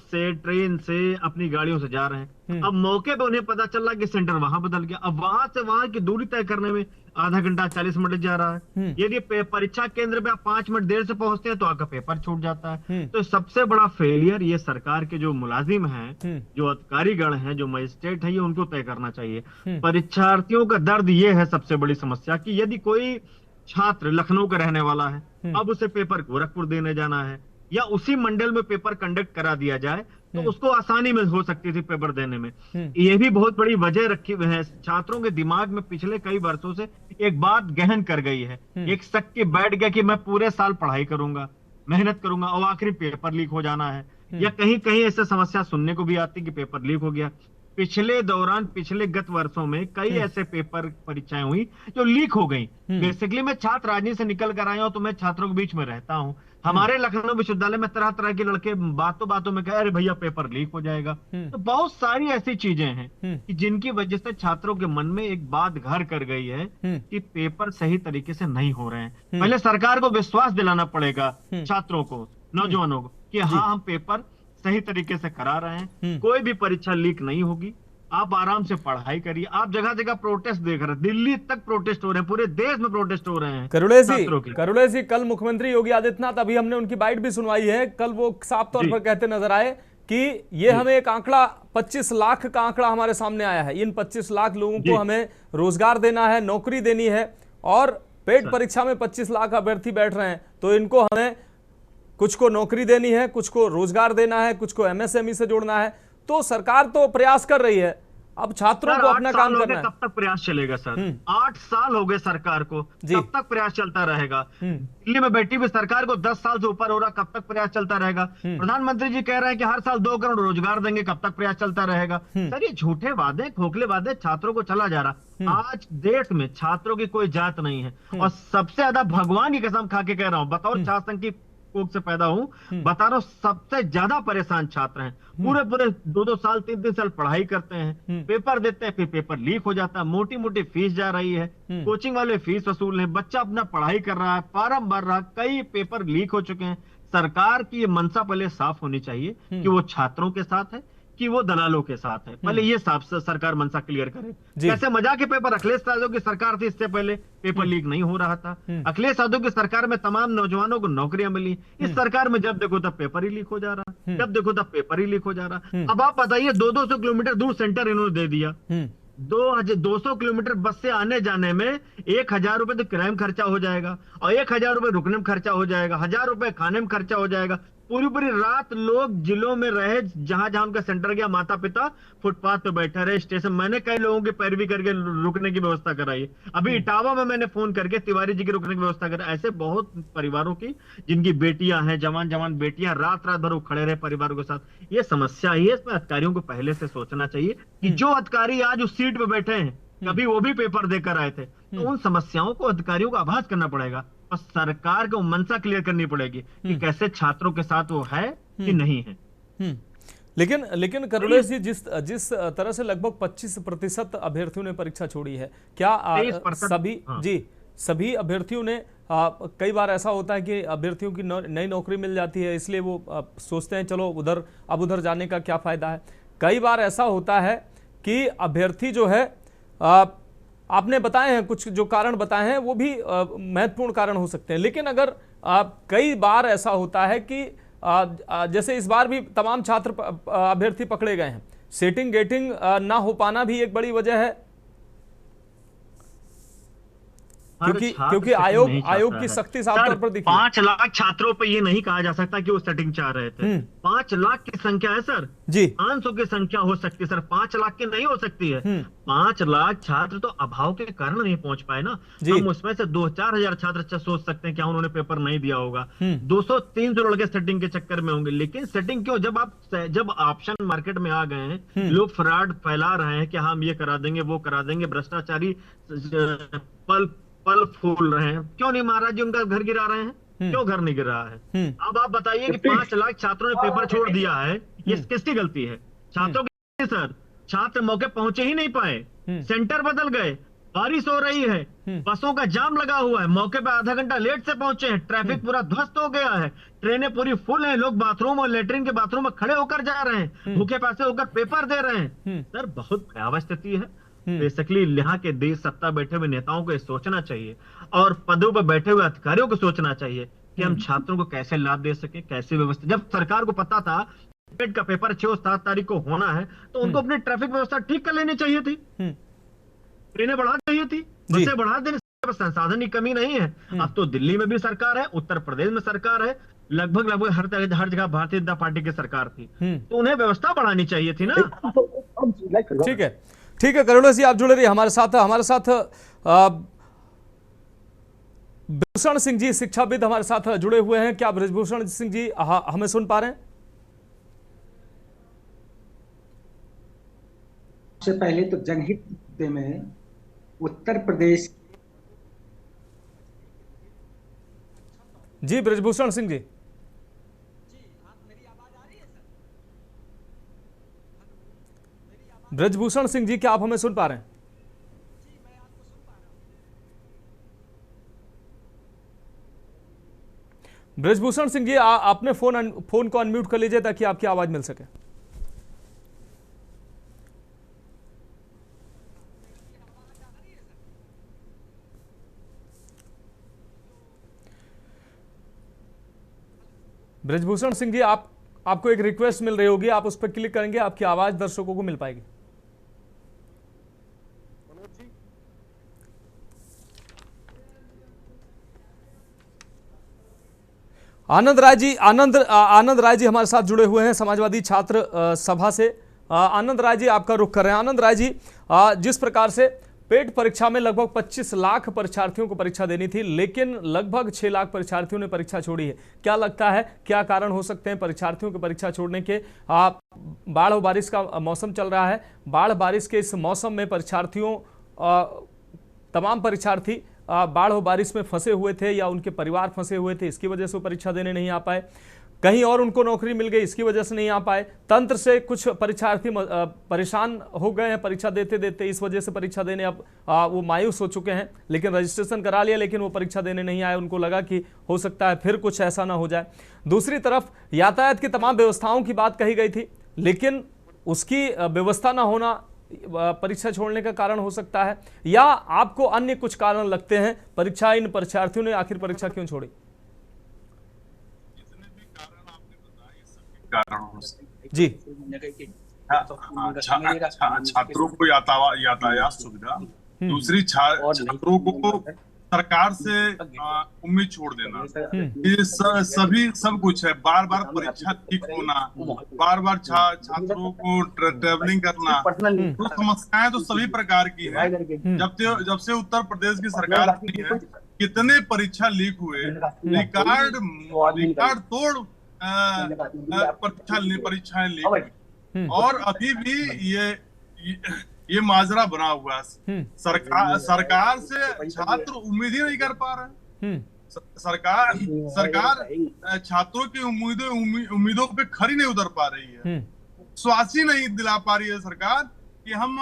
से ट्रेन से अपनी गाड़ियों से जा रहे हैं। अब मौके पे उन्हें पता चल रहा है कि सेंटर वहां बदल गया। अब वहां से वहां की दूरी तय करने में आधा घंटा 40 मिनट जा रहा है। यदि परीक्षा केंद्र पे आप 5 मिनट देर से पहुंचते हैं तो आपका पेपर छूट जाता है। तो सबसे बड़ा फेलियर ये सरकार के जो मुलाजिम हैं, जो अधिकारीगण हैं, जो मजिस्ट्रेट हैं, ये उनको तय करना चाहिए। परीक्षार्थियों का दर्द ये है सबसे बड़ी समस्या कि यदि कोई छात्र लखनऊ का रहने वाला है, अब उसे पेपर गोरखपुर देने जाना है या उसी मंडल में पेपर कंडक्ट करा दिया जाए तो उसको आसानी में हो सकती थी पेपर देने में। ये भी बहुत बड़ी वजह रखी हुई है। छात्रों के दिमाग में पिछले कई वर्षों से एक बात गहन कर गई है, एक शक के बैठ गया कि मैं पूरे साल पढ़ाई करूंगा, मेहनत करूंगा और आखिरी पेपर लीक हो जाना है। या कहीं कहीं ऐसे समस्या सुनने को भी आती कि पेपर लीक हो गया। पिछले गत वर्षों में कई ऐसे पेपर परीक्षाएं हुई जो लीक हो गई। बेसिकली मैं छात्र राजनीति से निकल कर आया हूं तो मैं छात्रों के बीच में रहता हूं। हमारे लखनऊ विश्वविद्यालय में तरह तरह के लड़के बातों बातों में कहे अरे भैया पेपर लीक हो जाएगा। तो बहुत सारी ऐसी चीजें हैं कि जिनकी वजह से छात्रों के मन में एक बात घर कर गई है कि पेपर सही तरीके से नहीं हो रहे हैं। पहले सरकार को विश्वास दिलाना पड़ेगा छात्रों को, नौजवानों को कि हाँ हम पेपर सही तरीके से करा रहे हैं, कोई भी परीक्षा लीक नहीं होगी, आप आराम से पढ़ाई करिए। आप जगह जगह प्रोटेस्ट देख रहे हैं, दिल्ली तक प्रोटेस्ट हो रहे हैं, पूरे देश में प्रोटेस्ट हो रहे हैं। करुणे जी, कल मुख्यमंत्री योगी आदित्यनाथ, अभी हमने उनकी बाइट भी सुनवाई है, कल वो साफ तौर पर कहते नजर आए कि ये हमें एक आंकड़ा 25 लाख का आंकड़ा हमारे सामने आया है, इन 25 लाख लोगों को हमें रोजगार देना है, नौकरी देनी है और पेट परीक्षा में 25 लाख अभ्यर्थी बैठ रहे हैं तो इनको हमें कुछ को नौकरी देनी है, कुछ को रोजगार देना है, कुछ को एमएसएमई से जोड़ना है। तो सरकार तो प्रयास कर रही है, अब छात्रों को अपना काम करना है। कब तक प्रयास चलेगा सर? 8 साल हो गए सरकार को, कब तक प्रयास चलता रहेगा? दिल्ली में बैठी हुई सरकार को 10 साल से ऊपर हो रहा, कब तक प्रयास चलता रहेगा? प्रधानमंत्री जी कह रहे हैं कि हर साल 2 करोड़ रोजगार देंगे, कब तक प्रयास चलता रहेगा? सर ये झूठे वादे, खोखले वादे छात्रों को चला जा रहा। आज देश में छात्रों की कोई जात नहीं है और सबसे ज्यादा भगवान की कसम खा के कह रहा हूं, बतौर छात्र संघ की कोख से पैदा हूं, बता रहा हूं सबसे ज्यादा परेशान छात्र हैं। पूरे 2-2 साल 3-3 साल पढ़ाई करते हैं, पेपर देते हैं, फिर पेपर लीक हो जाता है, मोटी मोटी फीस जा रही है, कोचिंग वाले फीस वसूल हैं, बच्चा अपना पढ़ाई कर रहा है, फॉर्म भर रहा है, कई पेपर लीक हो चुके हैं। सरकार की ये मंशा पहले साफ होनी चाहिए कि वो छात्रों के साथ है कि वो दलालों के साथ है। पहले ये साफ सरकार मंशा क्लियर करे। कैसे मजाक के पेपर अखिलेश यादव की सरकार थी, इससे पहले पेपर लीक नहीं हो रहा था। अखिलेश यादव की सरकार में तमाम नौजवानों को नौकरियां मिली। इस सरकार में जब देखो तब पेपर ही लीक हो जा रहा, जब देखो तब पेपर ही लीक हो जा रहा। अब आप बताइए 200 किलोमीटर दूर सेंटर इन्होंने दे दिया। 200 किलोमीटर बस से आने जाने में 1000 रुपए तो किराए में खर्चा हो जाएगा और 1000 रुपए रुकने में खर्चा हो जाएगा, 1000 रुपए खाने में खर्चा हो जाएगा। पूरी रात लोग जिलों में रहे, जहां जहां उनका सेंटर गया, माता पिता फुटपाथ पे बैठे रहे, स्टेशन। मैंने कई लोगों की पैरवी करके रुकने की व्यवस्था कराई। अभी इटावा में मैंने फोन करके तिवारी जी की रुकने की व्यवस्था कराई। ऐसे बहुत परिवारों की जिनकी बेटियां हैं, जवान बेटियां, रात रात भर वो खड़े रहे परिवारों के साथ। ये समस्या ही है, इसमें अधिकारियों को पहले से सोचना चाहिए कि जो अधिकारी आज उस सीट पे बैठे हैं, कभी वो भी पेपर देकर आए थे, तो उन समस्याओं को अधिकारियों को आभास करना पड़ेगा और सरकार को मंशा क्लियर करनी पड़ेगी कि कैसे छात्रों के साथ वो है कि नहीं है। लेकिन करुणेश जी, जिस तरह से लगभग 25% अभ्यर्थियों ने परीक्षा छोड़ी है, क्या सभी अभ्यर्थियों ने, कई बार ऐसा होता है कि अभ्यर्थियों की नई नौकरी मिल जाती है इसलिए वो सोचते हैं चलो उधर जाने का क्या फायदा है। कई बार ऐसा होता है कि अभ्यर्थी जो है, आपने बताए हैं कुछ जो कारण बताए हैं वो भी महत्वपूर्ण कारण हो सकते हैं, लेकिन अगर कई बार ऐसा होता है कि जैसे इस बार भी तमाम छात्र अभ्यर्थी पकड़े गए हैं, सेटिंग गेटिंग ना हो पाना भी एक बड़ी वजह है, क्योंकि आयोग की सख्ती साफ तौर पर दिखी। 5 लाख छात्रों पे ये नहीं कहा जा सकता कि वो सेटिंग चाह रहे थे। 5 लाख की संख्या है सर जी, 500 की संख्या हो सकती है सर, 5 लाख की नहीं हो सकती है। 5 लाख छात्र तो अभाव के कारण नहीं पहुंच पाए ना। हम उसमें से 2-4 हजार छात्र सोच सकते हैं क्या उन्होंने पेपर नहीं दिया होगा, 200-300 लड़के सेटिंग के चक्कर में होंगे। लेकिन सेटिंग क्यों? जब ऑप्शन मार्केट में आ गए हैं, लोग फ्रॉड फैला रहे हैं कि हम ये करा देंगे, वो करा देंगे, भ्रष्टाचारी पल फूल रहे हैं। क्यों नहीं महाराज जी उनका घर गिरा रहे हैं? क्यों घर नहीं गिरा है? अब आप बताइए कि 5 लाख छात्रों ने पेपर छोड़ दिया है, ये किसकी गलती है? छात्रों की सर। छात्र मौके पहुंचे ही नहीं पाए, सेंटर बदल गए बारिश हो रही है, बसों का जाम लगा हुआ है, मौके पे आधा घंटा लेट से पहुंचे हैं, ट्रैफिक पूरा ध्वस्त हो गया है, ट्रेनें पूरी फुल हैं, लोग बाथरूम और लेटरिन के बाथरूम में खड़े होकर जा रहे हैं, भूखे प्यासे होकर पेपर दे रहे हैं। सर बहुत भयावह स्थिति है। बेसिकली यहाँ के देश सत्ता बैठे हुए नेताओं को ये सोचना चाहिए और पदों पर बैठे हुए अधिकारियों को सोचना चाहिए कि हम छात्रों को कैसे लाभ दे सके, कैसे व्यवस्था। जब सरकार को पता था टेट का पेपर 6 और 7 तारीख को होना है तो उनको अपनी ट्रैफिक व्यवस्था ठीक कर लेनी चाहिए थी, ट्रेनें बढ़ा चाहिए थी, बसें बढ़ा देने, संसाधन की कमी नहीं है। अब तो दिल्ली में भी सरकार है, उत्तर प्रदेश में सरकार है, लगभग हर जगह भारतीय जनता पार्टी की सरकार थी, तो उन्हें व्यवस्था बढ़ानी चाहिए थी ना। ठीक है करुणा जी, आप जुड़े रहिए हमारे साथ ब्रजभूषण सिंह जी शिक्षाविद हमारे साथ जुड़े हुए हैं। क्या ब्रजभूषण सिंह जी हमें सुन पा रहे हैं? सबसे पहले तो जनहित में उत्तर प्रदेश। जी ब्रजभूषण सिंह जी, ब्रजभूषण सिंह जी क्या आप हमें सुन पा रहे हैं? ब्रजभूषण सिंह जी आपने फोन को अनम्यूट कर लीजिए ताकि आपकी आवाज मिल सके। ब्रजभूषण सिंह जी आपको एक रिक्वेस्ट मिल रही होगी, आप उस पर क्लिक करेंगे, आपकी आवाज दर्शकों को मिल पाएगी। आनंद राय जी हमारे साथ जुड़े हुए हैं समाजवादी छात्र सभा से। आनंद राय जी आपका रुख कर रहे हैं। आनंद राय जी, जिस प्रकार से पेट परीक्षा में लगभग 25 लाख परीक्षार्थियों को परीक्षा देनी थी, लेकिन लगभग 6 लाख परीक्षार्थियों ने परीक्षा छोड़ी है, क्या लगता है क्या कारण हो सकते हैं परीक्षार्थियों के परीक्षा छोड़ने के? बाढ़ और बारिश का मौसम चल रहा है, बाढ़ बारिश के इस मौसम में तमाम परीक्षार्थी बाढ़ और बारिश में फंसे हुए थे या उनके परिवार फंसे हुए थे, इसकी वजह से वो परीक्षा देने नहीं आ पाए, कहीं और उनको नौकरी मिल गई इसकी वजह से नहीं आ पाए, तंत्र से कुछ परीक्षार्थी परेशान हो गए हैं परीक्षा देते देते, इस वजह से परीक्षा देने अब वो मायूस हो चुके हैं, लेकिन रजिस्ट्रेशन करा लिया लेकिन वो परीक्षा देने नहीं आए, उनको लगा कि हो सकता है फिर कुछ ऐसा ना हो जाए। दूसरी तरफ यातायात की तमाम व्यवस्थाओं की बात कही गई थी, लेकिन उसकी व्यवस्था ना होना परीक्षा छोड़ने का कारण हो सकता है, या आपको अन्य कुछ कारण लगते हैं परीक्षा इन परीक्षार्थियों ने आखिर परीक्षा क्यों छोड़ी? जी छात्रों को यातायात सुविधा, दूसरी छात्रों को सरकार से उम्मीद छोड़ देना, ये सब कुछ है, बार बार परीक्षा ठीक होना, बार बार छात्रों को ट्रैवलिंग करना, तो समस्याएं तो सभी प्रकार की है। जब से उत्तर प्रदेश की सरकार बनी है कितने परीक्षा लीक हुए, रिकॉर्ड तोड़ परीक्षाएं लीक हुई, और अभी भी ये माजरा बना हुआ है। सरकार से छात्र उम्मीद ही नहीं कर पा रहे। सरकार छात्रों की उम्मीदों पे खरी नहीं उतर पा रही है, विश्वास ही नहीं दिला पा रही है सरकार कि हम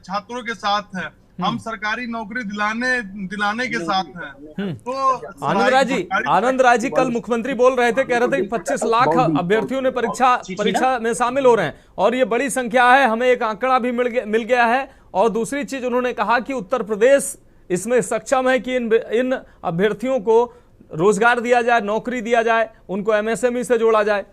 छात्रों के साथ हैं, हम सरकारी नौकरी दिलाने के साथ हैं। तो आनंद राय जी कल मुख्यमंत्री बोल रहे थे, कह रहे थे कि 25 लाख अभ्यर्थियों ने परीक्षा में शामिल हो रहे हैं और ये बड़ी संख्या है, हमें एक आंकड़ा भी मिल गया है। और दूसरी चीज उन्होंने कहा कि उत्तर प्रदेश इसमें सक्षम है कि इन अभ्यर्थियों को रोजगार दिया जाए, नौकरी दिया जाए, उनको एमएसएमई से जोड़ा जाए।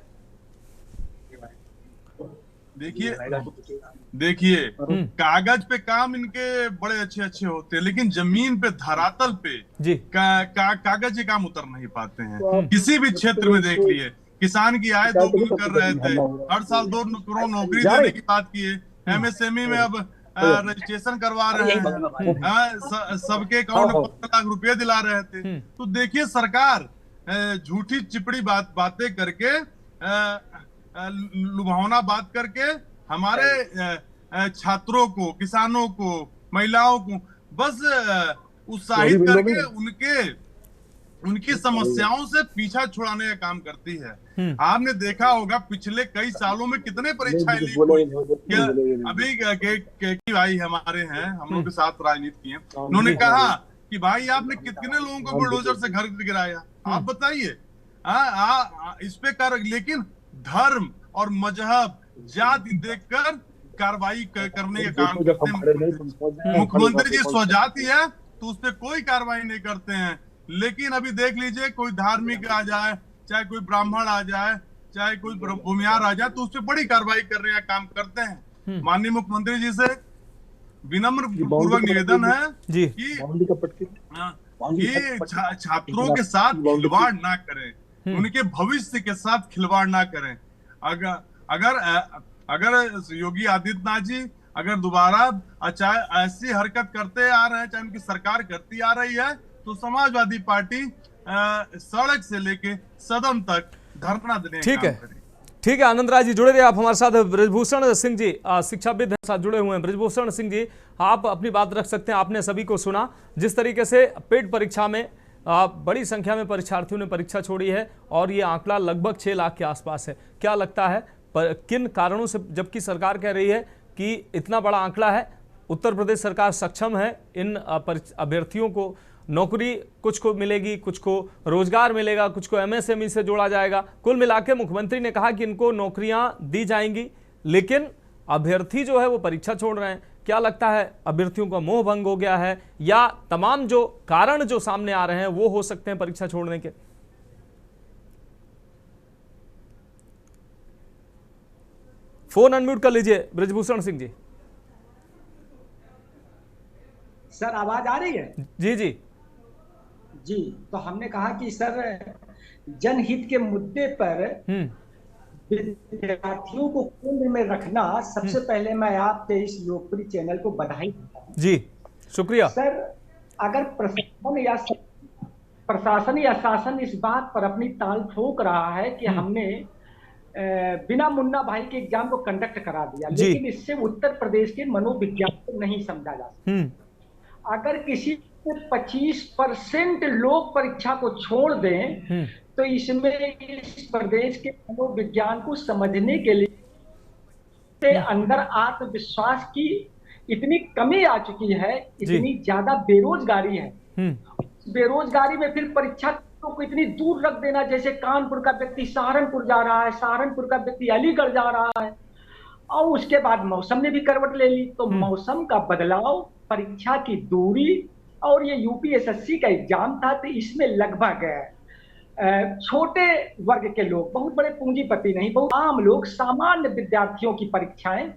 देखिए कागज पे काम इनके बड़े अच्छे होते हैं, लेकिन जमीन पे धरातल पे कागज के काम उतर नहीं पाते हैं। किसी भी क्षेत्र में देख लिए, किसान की आय दोगुनी कर रहे थे, हर साल 2 करोड़ नौकरी देने की बात किए, एमएसएमई में अब रजिस्ट्रेशन करवा रहे हैं, सबके अकाउंट में 15 लाख रुपए दिला रहे थे। तो देखिए सरकार झूठी चिपड़ी बातें करके, लुभावना बात करके हमारे छात्रों को, किसानों को, महिलाओं को बस उत्साहित करके उनकी समस्याओं से पीछा छुड़ाने का काम करती है। आपने देखा होगा पिछले कई सालों में कितने परीक्षाएं लीक हुई। अभी के भाई हमारे हैं, हम लोग के साथ राजनीति की है, उन्होंने कहा कि भाई आपने कितने लोगों को बुलडोजर से घर गिराया, आप बताइए। इस पे कर, लेकिन धर्म और मजहब जाति देखकर कार्रवाई करने का काम करते हैं। मुख्यमंत्री जी स्वजाति है तो उस पर कोई कार्रवाई नहीं करते हैं, लेकिन अभी देख लीजिए कोई धार्मिक आ जाए, चाहे कोई ब्राह्मण आ जाए, चाहे कोई भूमियार आ जाए, तो उस पर बड़ी कार्रवाई करने का काम करते हैं। माननीय मुख्यमंत्री जी से विनम्र पूर्वक निवेदन है कि छात्रों के साथ खिलवाड़ ना करें, उनके भविष्य के साथ खिलवाड़ ना करें। अगर योगी आदित्यनाथ जी अगर दोबारा चाहे ऐसी हरकत करते आ रहे हैं, चाहे उनकी सरकार करती आ रही है, तो समाजवादी पार्टी सड़क से लेके सदन तक धरना देने ठीक है। ठीक है आनंद राय जी, जुड़े रहे आप हमारे साथ। ब्रजभूषण सिंह जी शिक्षाविद साथ जुड़े हुए हैं। ब्रजभूषण सिंह जी, आप अपनी बात रख सकते हैं। आपने सभी को सुना जिस तरीके से पेड परीक्षा में बड़ी संख्या में परीक्षार्थियों ने परीक्षा छोड़ी है और ये आंकड़ा लगभग 6 लाख के आसपास है। क्या लगता है किन कारणों से, जबकि सरकार कह रही है कि इतना बड़ा आंकड़ा है, उत्तर प्रदेश सरकार सक्षम है इन अभ्यर्थियों को नौकरी, कुछ को मिलेगी, कुछ को रोजगार मिलेगा, कुछ को एमएसएमई से जोड़ा जाएगा। कुल मिलाकर मुख्यमंत्री ने कहा कि इनको नौकरियां दी जाएंगी, लेकिन अभ्यर्थी जो है वो परीक्षा छोड़ रहे हैं। क्या लगता है अभ्यर्थियों का मोह भंग हो गया है या तमाम जो कारण जो सामने आ रहे हैं वो हो सकते हैं परीक्षा छोड़ने के? फोन अनम्यूट कर लीजिए ब्रजभूषण सिंह जी। सर आवाज आ रही है? जी जी जी, तो हमने कहा कि सर जनहित के मुद्दे पर विद्यार्थियों को केंद्र में रखना, सबसे पहले मैं आपके इस लोकप्रिय चैनल को बधाई देता हूं। जी शुक्रिया सर। अगर प्रशासन या शासन इस बात पर अपनी ताल ठोक रहा है कि हमने बिना मुन्ना भाई के एग्जाम को कंडक्ट करा दिया, लेकिन इससे उत्तर प्रदेश के मनोविज्ञान को नहीं समझा जा सकता। अगर किसी 25% लोग परीक्षा को छोड़ दें तो इसमें इस प्रदेश के मनोविज्ञान को समझने के लिए अंदर आत्मविश्वास की इतनी कमी आ चुकी है, इतनी ज्यादा बेरोजगारी है। बेरोजगारी में फिर परीक्षा को इतनी दूर रख देना, जैसे कानपुर का व्यक्ति सहारनपुर जा रहा है, सहारनपुर का व्यक्ति अलीगढ़ जा रहा है, और उसके बाद मौसम ने भी करवट ले ली। तो मौसम का बदलाव, परीक्षा की दूरी, और ये यूपीएसएससी का एग्जाम था, तो इसमें लगभग छोटे वर्ग के लोग, बहुत बड़े पूंजीपति नहीं, बहुत आम लोग, सामान्य विद्यार्थियों की परीक्षाएं,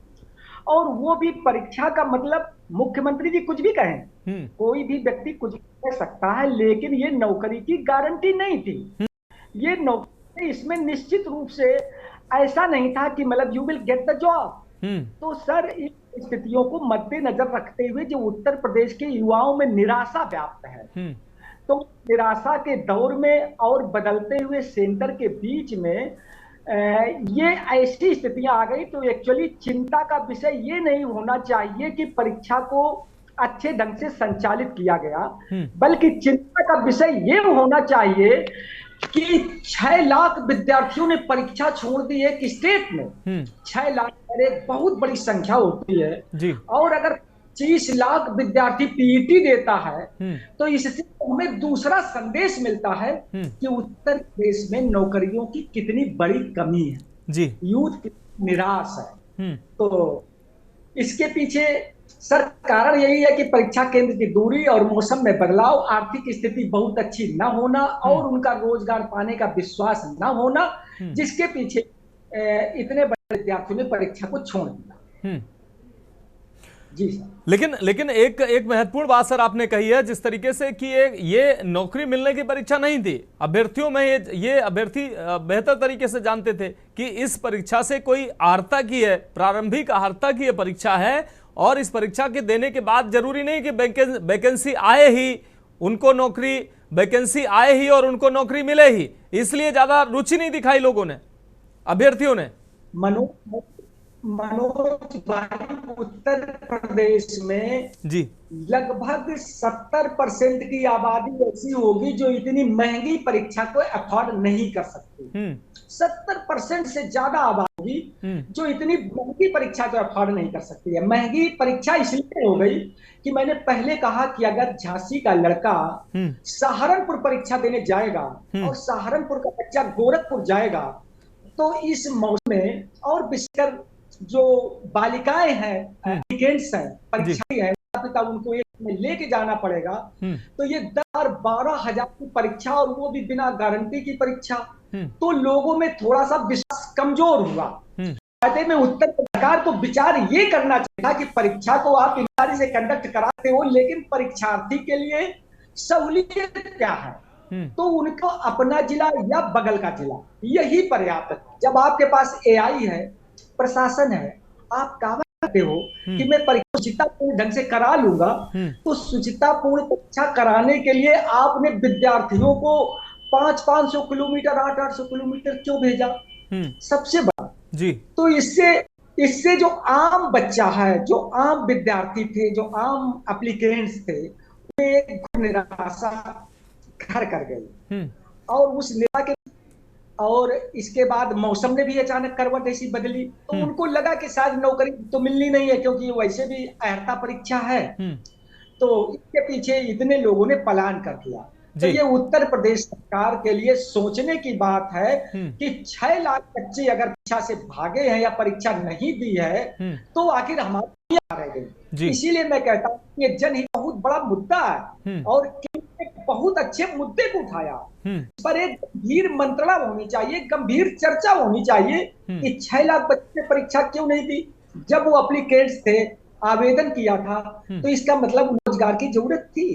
और वो भी परीक्षा का मतलब मुख्यमंत्री जी कुछ भी कहें, कोई भी व्यक्ति कुछ भी कह सकता है, लेकिन ये नौकरी की गारंटी नहीं थी। ये नौकरी, इसमें निश्चित रूप से ऐसा नहीं था कि मतलब you will get the job. तो सर इन स्थितियों को मद्देनजर रखते हुए जो उत्तर प्रदेश के युवाओं में निराशा व्याप्त है, तो निराशा के दौर में और बदलते हुए सेंटर के बीच में ये ऐसी स्थितियां आ गई, तो एक्चुअली चिंता का विषय ये नहीं होना चाहिए कि परीक्षा को अच्छे ढंग से संचालित किया गया, बल्कि चिंता का विषय ये होना चाहिए कि 6 लाख विद्यार्थियों ने परीक्षा छोड़ दी है कि स्टेट में 6 लाख एक बहुत बड़ी संख्या होती है जी। और अगर 25 लाख विद्यार्थी पीईटी देता है तो इससे हमें दूसरा संदेश मिलता है कि उत्तर प्रदेश में नौकरियों की कितनी बड़ी कमी है जी, यूथ निराश है। तो इसके पीछे सर कारण यही है कि परीक्षा केंद्र की दूरी और मौसम में बदलाव, आर्थिक स्थिति बहुत अच्छी न होना और उनका रोजगार पाने का विश्वास न होना, जिसके पीछे इतने बड़े विद्यार्थियों ने परीक्षा को छोड़ दिया जी सर। लेकिन एक महत्वपूर्ण बात सर आपने कही है, जिस तरीके से कि ये नौकरी मिलने की परीक्षा नहीं थी। अभ्यर्थियों में ये अभ्यर्थी बेहतर तरीके से जानते थे कि इस परीक्षा से कोई अर्हता की है, प्रारंभिक अर्हता की परीक्षा है, और इस परीक्षा के देने के बाद जरूरी नहीं कि वैकेंसी आए ही उनको नौकरी, वैकेंसी आए ही और उनको नौकरी मिले ही, मनोज भाई, उत्तर प्रदेश में जी लगभग 70% की आबादी ऐसी होगी जो इतनी महंगी परीक्षा को अफोर्ड नहीं कर सकती। 70% से ज्यादा आबादी जो इतनी महंगी परीक्षा को अफोर्ड नहीं कर सकती है। महंगी परीक्षा इसलिए हो गई कि मैंने पहले कहा कि अगर झांसी का लड़का सहारनपुर परीक्षा देने जाएगा और सहारनपुर का बच्चा गोरखपुर जाएगा, तो इस मौसम में और विशेषकर जो बालिकाएं हैं, एप्लीकेंट्स हैं, परीक्षार्थी हैं, पिता उनको एक में लेके जाना पड़ेगा, तो ये 10-12 हजार की परीक्षा और वो भी बिना गारंटी की परीक्षा, तो लोगों में थोड़ा सा विश्वास कमजोर हुआ। ऐसे में उत्तर सरकार को विचार ये करना चाहिए था कि परीक्षा को आप ईमानदारी से कंडक्ट कराते हो, लेकिन परीक्षार्थी के लिए सहूलियत क्या है, तो उनको अपना जिला या बगल का जिला यही पर्याप्त है। जब आपके पास एआई है, प्रशासन है, आप दावा करते हो कि मैं परीक्षा शुचितापूर्ण ढंग से करा लूंगा, तो शुचितापूर्ण परीक्षा कराने के लिए आपने विद्यार्थियों को 500-500 किलोमीटर 800-800 किलोमीटर क्यों भेजा? सबसे बड़ा जी, तो इससे जो आम बच्चा है, जो आम विद्यार्थी थे, जो आम एप्लीकेंट्स थे, वे निराशा घर कर गई। और उस निराशा के और इसके बाद मौसम ने भी अचानक करवट ऐसी बदली, तो उनको लगा कि शायद नौकरी तो मिलनी नहीं है, क्योंकि वैसे भी अर्हता परीक्षा है, तो इसके पीछे इतने लोगों ने पलायन कर दिया। तो ये उत्तर प्रदेश सरकार के लिए सोचने की बात है कि 6 लाख बच्चे अगर परीक्षा से भागे हैं या परीक्षा नहीं दी है, तो आखिर हमारे रह गए। इसीलिए मैं कहता हूँ ये जनहित बहुत बड़ा मुद्दा है और बहुत अच्छे मुद्दे को उठाया, इस पर एक गंभीर मंत्रणा होनी चाहिए, गंभीर चर्चा होनी चाहिए कि 6 लाख बच्चे ने परीक्षा क्यों नहीं दी। जब वो एप्लीकेंट्स थे, आवेदन किया था, तो इसका मतलब रोजगार की जरूरत थी।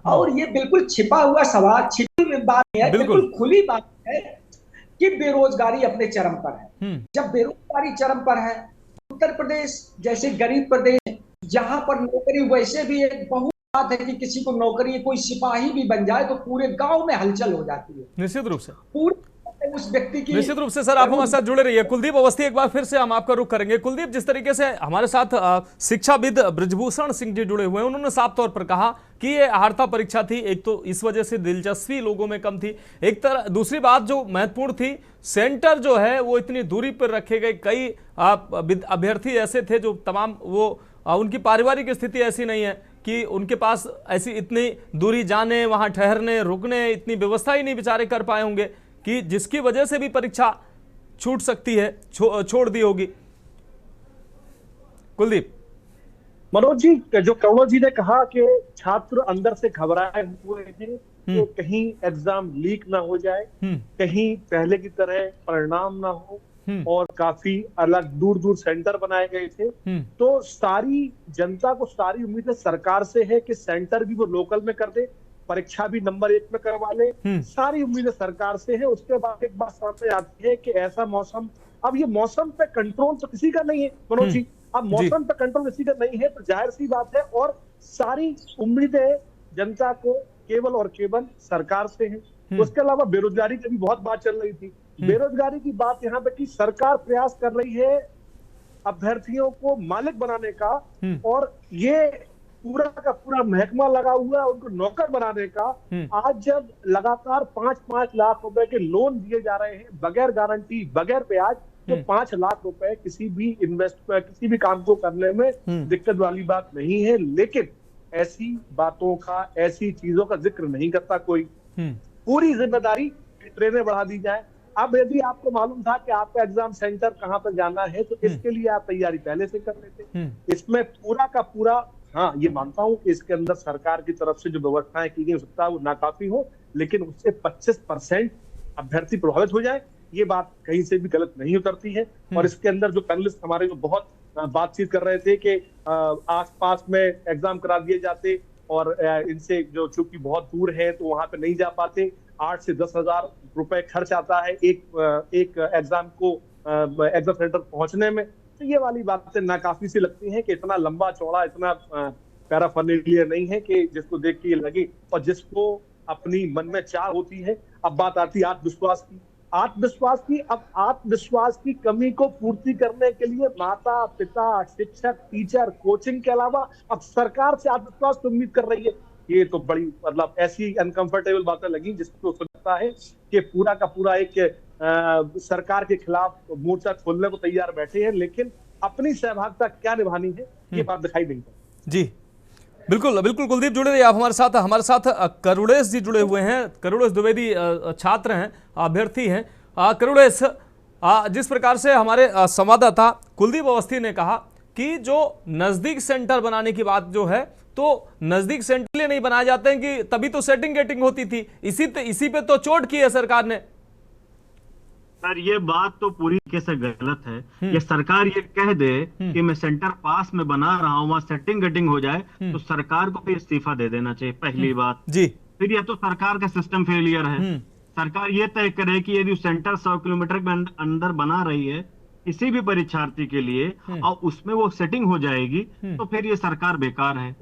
और ये बिल्कुल छिपा हुआ सवाल, छिपी हुई बात है, बिल्कुल खुली बात है कि बेरोजगारी अपने चरम पर है। जब बेरोजगारी चरम पर है, उत्तर प्रदेश जैसे गरीब प्रदेश, जहां पर नौकरी वैसे भी एक बहुत बात है कि किसी को नौकरी, कोई सिपाही भी बन जाए तो पूरे गांव में हलचल हो जाती है। निश्चित रूप से पूरे उस व्यक्ति की, निश्चित रूप से सर, आप हमारे साथ जुड़े रहिए। कुलदीप अवस्थी, एक बार फिर से हम आपका रुख करेंगे। कुलदीप, जिस तरीके से हमारे साथ शिक्षाविद बृजभूषण सिंह जी जुड़े हुए हैं, उन्होंने साफ तौर पर कहा कि ये अर्हता परीक्षा थी, एक तो इस वजह से दिलचस्पी लोगों में कम थी, एक तरह दूसरी बात जो महत्वपूर्ण थी, सेंटर जो है वो इतनी दूरी पर रखे गए। कई अभ्यर्थी ऐसे थे जो तमाम वो उनकी पारिवारिक स्थिति ऐसी नहीं है कि उनके पास ऐसी इतनी दूरी जाने, वहां ठहरने, रुकने, इतनी व्यवस्था ही नहीं बेचारे कर पाए होंगे, कि जिसकी वजह से भी परीक्षा छूट सकती है, छोड़ दी होगी। कुलदीप। मनोज जी, जो कंवर जी ने कहा कि छात्र अंदर से घबराए हुए हैं तो कहीं एग्जाम लीक ना हो जाए, कहीं पहले की तरह परिणाम ना हो, और काफी अलग दूर दूर सेंटर बनाए गए थे, तो सारी जनता को सारी उम्मीदें सरकार से है कि सेंटर भी वो लोकल में कर दे, परीक्षा भी नंबर 1 में करवा ले, सारी उम्मीदें सरकार से है। उसके बाद एक बात सामने आती है कि ऐसा मौसम, अब ये मौसम पे कंट्रोल तो किसी का नहीं है मनोज जी, अब मौसम पे कंट्रोल किसी का नहीं है, तो जाहिर सी बात है, और सारी उम्मीदें जनता को केवल और केवल सरकार से है। उसके अलावा बेरोजगारी की भी बहुत बात चल रही थी। बेरोजगारी की बात यहाँ पे कि सरकार प्रयास कर रही है अभ्यर्थियों को मालिक बनाने का, और ये पूरा का पूरा महकमा लगा हुआ है उनको नौकर बनाने का। आज जब लगातार 5-5 लाख रुपए के लोन दिए जा रहे हैं बगैर गारंटी, बगैर ब्याज, तो 5 लाख रुपए किसी भी किसी भी काम को करने में दिक्कत वाली बात नहीं है। लेकिन ऐसी बातों का, ऐसी चीजों का जिक्र नहीं करता कोई। पूरी जिम्मेदारी ट्रेनें बढ़ा दी जाए। अब यदि आपको मालूम था कि आपका एग्जाम सेंटर कहाँ पर जाना है, तो इसके लिए आप तैयारी पहले से कर लेते। इसमें पूरा का पूरा, हाँ ये मानता हूं कि इसके अंदर सरकार की तरफ से जो व्यवस्थाएं की गई हो सकता है वो नाकाफी हो, लेकिन उससे 25% अभ्यर्थी प्रभावित हो जाए, ये बात कहीं से भी गलत नहीं उतरती है। और इसके अंदर जो पैनलिस्ट हमारे जो बहुत बातचीत कर रहे थे कि आसपास में एग्जाम करा दिए जाते और इनसे जो चूंकि बहुत दूर है तो वहां पे नहीं जा पाते, 8 से 10 हजार रुपए खर्च आता है एक एग्जाम को एग्जाम सेंटर पहुंचने में। तो ये वाली बातें नाकाफी सी लगती हैं कि इतना लंबा चौड़ा, इतना पैराफर्नालियर नहीं है कि जिसको देख के ये लगे, और जिसको अपनी मन में चाह होती है। अब बात आती है आत्मविश्वास की, आत्मविश्वास की कमी को पूर्ति करने के लिए माता पिता, शिक्षक, टीचर, कोचिंग के अलावा अब सरकार से आत्मविश्वास की उम्मीद कर रही है। ये तो बड़ी मतलब ऐसी अनकंफर्टेबल बातें लगी जिसको लगता है कि पूरा का पूरा एक सरकार के खिलाफ मोर्चा खोलने को तैयार बैठे हैं, लेकिन अपनी सहभागिता क्या निभानी है ये बात दिखाई नहीं पड़ती। जी बिल्कुल बिल्कुल, कुलदीप जुड़े रहिए आप हमारे साथ करुणेश जी जुड़े हुए हैं। करुणेश द्विवेदी छात्र हैं, अभ्यर्थी हैं। करुणेश, जिस प्रकार से हमारे संवाददाता कुलदीप अवस्थी ने कहा कि जो नजदीक सेंटर बनाने की बात जो है, तो नजदीक सेंटर लिए नहीं बनाए जाते हैं कि तभी तो सेटिंग गेटिंग होती थी, इसी पे तो चोट की है सरकार ने। सर ये बात तो पूरी तरीके से गलत है। ये सरकार ये कह दे कि मैं सेंटर पास में बना रहा हूं, वहां सेटिंग गेटिंग हो जाए तो सरकार को फिर इस्तीफा दे देना चाहिए, पहली बात जी। फिर यह तो सरकार का सिस्टम फेलियर है। सरकार ये तय करे कि यदि सेंटर 100 किलोमीटर के अंदर बना रही है किसी भी परीक्षार्थी के लिए और उसमें वो सेटिंग हो जाएगी तो फिर ये सरकार बेकार है।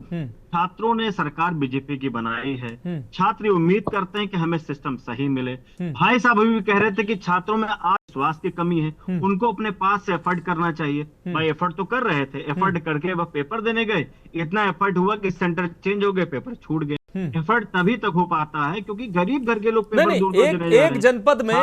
छात्रों ने सरकार बीजेपी की बनाई है, छात्र उम्मीद करते हैं कि हमें सिस्टम सही मिले। भाई साहब अभी भी कह रहे थे कि छात्रों में आत्मविश्वास की कमी है, उनको अपने पास से एफर्ट करना चाहिए। भाई एफर्ट तो कर रहे थे, एफर्ट करके वह पेपर देने गए, इतना एफर्ट हुआ कि सेंटर चेंज हो गए, पेपर छूट गए। एफर्ट तभी तक हो पाता है क्योंकि गरीब घर के लोग पेपर एक जनपद में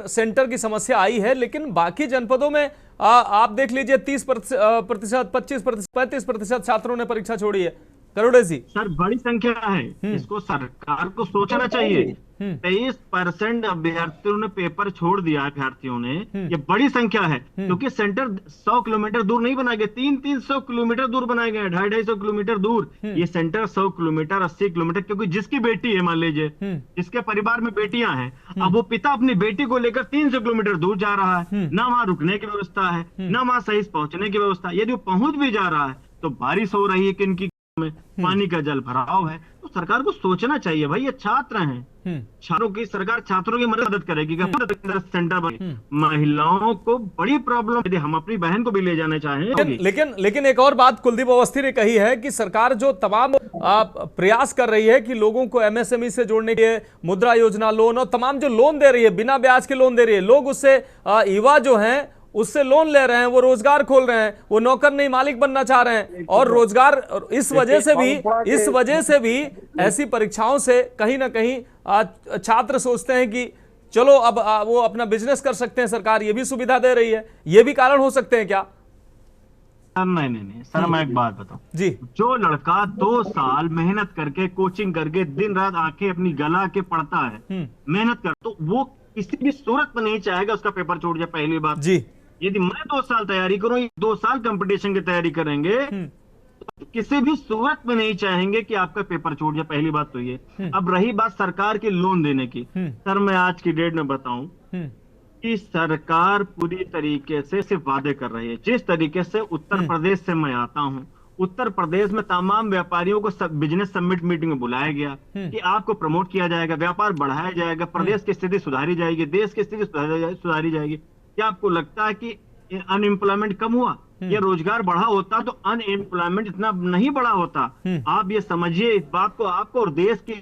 सेंटर की समस्या आई है, लेकिन बाकी जनपदों में आप देख लीजिए 30%, 25%, 35% छात्रों ने परीक्षा छोड़ी है। करुणेश जी, सर बड़ी संख्या है, इसको सरकार को सोचना चाहिए। 23% अभ्यर्थियों ने पेपर छोड़ दिया, अभ्यर्थियों ने, ये बड़ी संख्या है क्योंकि सेंटर 100 किलोमीटर दूर नहीं बनाए गए, 300 किलोमीटर दूर बनाए गए, 250 किलोमीटर दूर। ये सेंटर 100 किलोमीटर 80 किलोमीटर, क्योंकि जिसकी बेटी है मान लीजिए, जिसके परिवार में बेटियां हैं, अब वो पिता अपनी बेटी को लेकर 300 किलोमीटर दूर जा रहा है, ना वहां रुकने की व्यवस्था है, ना वहां सही पहुंचने की व्यवस्था। यदि वो पहुंच भी जा रहा है तो बारिश हो रही है, किनकी में पानी का जल भराव है, तो सरकार को सोचना चाहिए। भाई ये छात्र हैं, छात्रों की सरकार छात्रों की मदद करेगी। सेंटर महिलाओं को बड़ी प्रॉब्लम, यदि हम अपनी बहन को भी ले जाना चाहें। लेकिन एक और बात कुलदीप अवस्थी ने कही है कि सरकार जो तमाम प्रयास कर रही है कि लोगों को एमएसएमई से जोड़ने के लिए मुद्रा योजना लोन और तमाम जो लोन दे रही है, बिना ब्याज के लोन दे रही है, लोग उससे युवा जो हैं उससे लोन ले रहे हैं, वो रोजगार खोल रहे हैं, वो नौकर नहीं मालिक बनना चाह रहे हैं। और रोजगार, इस वजह से भी ऐसी परीक्षाओं से कहीं ना कहीं छात्र सोचते हैं कि चलो अब वो अपना बिजनेस कर सकते हैं, सरकार ये भी सुविधा दे रही है। ये भी कारण हो सकते हैं क्या? नहीं सर, मैं एक बात बताऊं जी। जो लड़का 2 साल मेहनत करके कोचिंग करके दिन रात आंखें अपनी गला के पढ़ता है, मेहनत कर, तो वो किसी भी सूरत में नहीं चाहेगा उसका पेपर छूट जाए, पहली बात जी। यदि मैं 2 साल तैयारी करूं, 2 साल कंपटीशन की तैयारी करेंगे, तो किसी भी सूरत में नहीं चाहेंगे कि आपका पेपर छूट जाए, पहली बात तो ये। अब रही बात सरकार की लोन देने की, सर मैं आज की डेट में बताऊं कि सरकार पूरी तरीके से सिर्फ वादे कर रही है। जिस तरीके से उत्तर प्रदेश से मैं आता हूं, उत्तर प्रदेश में तमाम व्यापारियों को बिजनेस समिट मीटिंग में बुलाया गया कि आपको प्रमोट किया जाएगा, व्यापार बढ़ाया जाएगा, प्रदेश की स्थिति सुधारी जाएगी, देश की स्थिति सुधारी जाएगी। क्या आपको लगता है कि अनएम्प्लॉयमेंट कम हुआ या रोजगार बढ़ा होता तो अनएम्प्लॉयमेंट इतना नहीं बढ़ा होता? आप ये समझिए इस बात को, आपको और देश की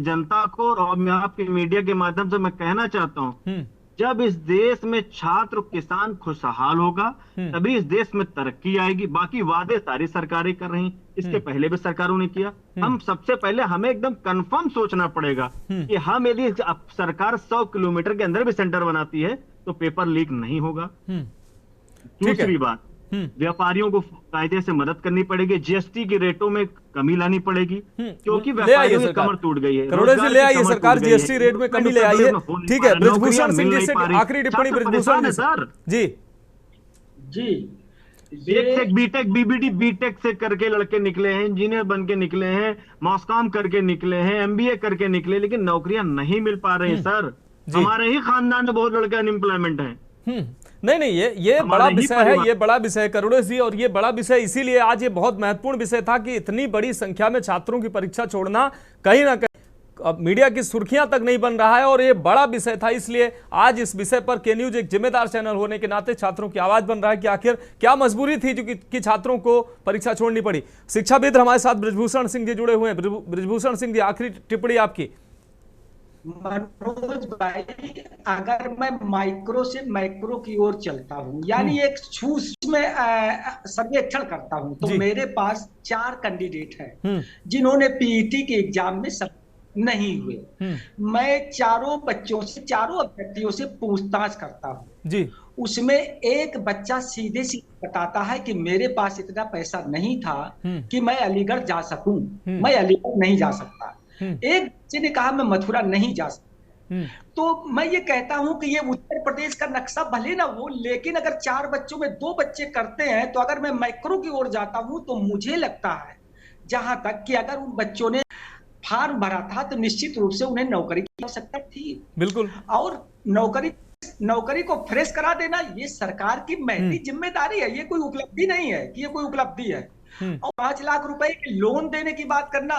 जनता को, और मैं आपके मीडिया के माध्यम से मैं कहना चाहता हूँ, जब इस देश में छात्र किसान खुशहाल होगा तभी इस देश में तरक्की आएगी। बाकी वादे सारी सरकारें कर रही, इसके पहले भी सरकारों ने किया। हम सबसे पहले हमें एकदम कंफर्म सोचना पड़ेगा कि हम यदि सरकार 100 किलोमीटर के अंदर भी सेंटर बनाती है तो पेपर लीक नहीं होगा। दूसरी बात, व्यापारियों को कायदे से मदद करनी पड़ेगी, जीएसटी के रेटों में कमी लानी पड़ेगी क्योंकि व्यापारियों की कमर टूट गई है। करोड़ों से ले आई है सरकार, जीएसटी रेट में कमी ले आई है। ठीक है, बृजभूषण सिंह जी से आखिरी टिप्पणी। बृजभूषण सर जी एक बीटेक बीबीडी बीटेक से करके लड़के निकले हैं, इंजीनियर बन के निकले हैं, मॉस्कॉम करके निकले हैं, एमबीए करके निकले, लेकिन नौकरियां नहीं मिल पा रही सर। हमारे ही खानदान में बहुत लड़के अनएम्प्लॉयमेंट हैं। नहीं, ये बड़ा विषय है, ये बड़ा विषय है करुणेश जी, और ये बड़ा विषय इसीलिए आज ये बहुत महत्वपूर्ण विषय था कि इतनी बड़ी संख्या में छात्रों की परीक्षा छोड़ना कहीं ना कहीं मीडिया की सुर्खियां तक नहीं बन रहा है, और ये बड़ा विषय था। इसलिए आज इस विषय पर के न्यूज एक जिम्मेदार चैनल होने के नाते छात्रों की आवाज बन रहा है कि आखिर क्या मजबूरी थी जो कि छात्रों को परीक्षा छोड़नी पड़ी। शिक्षाविद हमारे साथ बृजभूषण सिंह जी जुड़े हुए हैं। बृजभूषण सिंह जी, आखिरी टिप्पणी आपकी। मनोज भाई, अगर मैं माइक्रो से मैक्रो की ओर चलता हूँ, यानी एक सूक्ष्म में सर्वेक्षण करता हूँ, तो मेरे पास 4 कैंडिडेट हैं जिन्होंने पीईटी के एग्जाम में सब नहीं हुए। मैं चारों बच्चों से, चारों अभ्यर्थियों से पूछताछ करता हूँ जी। उसमें एक बच्चा सीधे सीधे बताता है कि मेरे पास इतना पैसा नहीं था कि मैं अलीगढ़ जा सकूं, मैं अलीगढ़ नहीं जा सकता। एक बच्चे ने कहा मैं मथुरा नहीं जा सकता। तो मैं ये कहता हूं कि ये उत्तर प्रदेश का नक्शा भले ना हो, लेकिन अगर 4 बच्चों में 2 बच्चे करते हैं, तो अगर मैं मैक्रो की ओर जाता हूं तो मुझे लगता है जहां तक कि अगर उन बच्चों ने फॉर्म भरा था तो निश्चित रूप से उन्हें नौकरी की आवश्यकता थी। बिल्कुल। और नौकरी को फ्रेश करा देना ये सरकार की महती जिम्मेदारी है, ये कोई उपलब्धि नहीं है कि ये कोई उपलब्धि है। और 5 लाख रुपए के लोन देने की बात करना,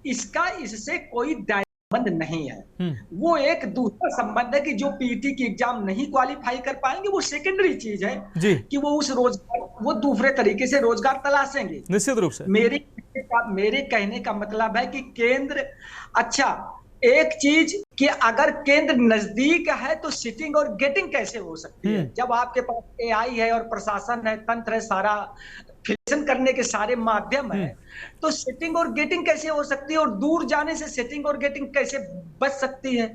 इससे कोई संबंध नहीं है। वो एक दूसरा संबंध है कि जो पीईटी की एग्जाम नहीं क्वालिफाई कर पाएंगे, वो सेकेंडरी चीज है कि वो उस रोजगार, वो दूसरे तरीके से रोजगार तलाशेंगे। निश्चित रूप से मेरे कहने का मतलब है कि केंद्र, अच्छा एक चीज कि अगर केंद्र नजदीक है तो सिटिंग और गेटिंग कैसे हो सकती है? जब आपके पास एआई है और प्रशासन है, तंत्र है, सारा फिल्ट्रेशन करने के सारे माध्यम है, तो सिटिंग और गेटिंग कैसे हो सकती है? और दूर जाने से सिटिंग और गेटिंग कैसे बच सकती है?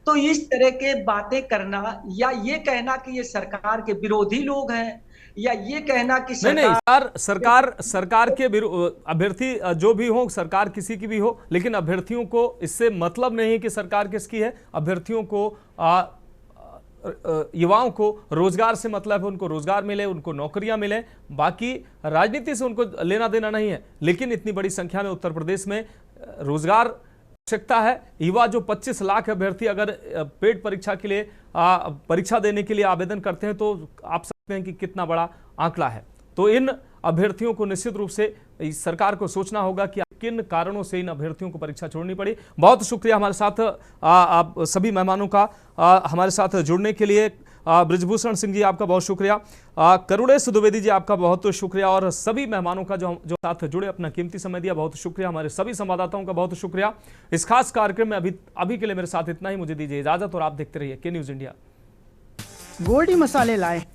तो इस तरह के बातें करना या ये कहना कि ये सरकार के विरोधी लोग हैं, या ये कहना कि सरकार के अभ्यर्थी जो भी हो, सरकार किसी की भी हो, लेकिन अभ्यर्थियों को इससे मतलब नहीं है कि सरकार किसकी है। अभ्यर्थियों को, युवाओं को रोजगार से मतलब है, उनको रोजगार मिले, उनको नौकरियां मिले, बाकी राजनीति से उनको लेना देना नहीं है। लेकिन इतनी बड़ी संख्या में उत्तर प्रदेश में रोजगार आवश्यकता है। युवा जो 25 लाख अभ्यर्थी अगर पेड परीक्षा के लिए परीक्षा देने के लिए आवेदन करते हैं, तो आप सकते हैं कि कितना बड़ा आंकड़ा है। तो इन अभ्यर्थियों को निश्चित रूप से सरकार को सोचना होगा कि किन कारणों से इन अभ्यर्थियों को परीक्षा छोड़नी पड़ी। बहुत शुक्रिया हमारे साथ आप सभी मेहमानों का हमारे साथ जुड़ने के लिए। ब्रिजभूषण सिंह जी आपका बहुत शुक्रिया, करुणेश द्विवेदी जी आपका बहुत शुक्रिया, और सभी मेहमानों का जो साथ जुड़े, अपना कीमती समय दिया, बहुत शुक्रिया। हमारे सभी संवाददाताओं का बहुत शुक्रिया। इस खास कार्यक्रम में अभी के लिए मेरे साथ इतना ही। मुझे दीजिए इजाजत और आप देखते रहिए के न्यूज इंडिया। गोल्डी मसाले लाए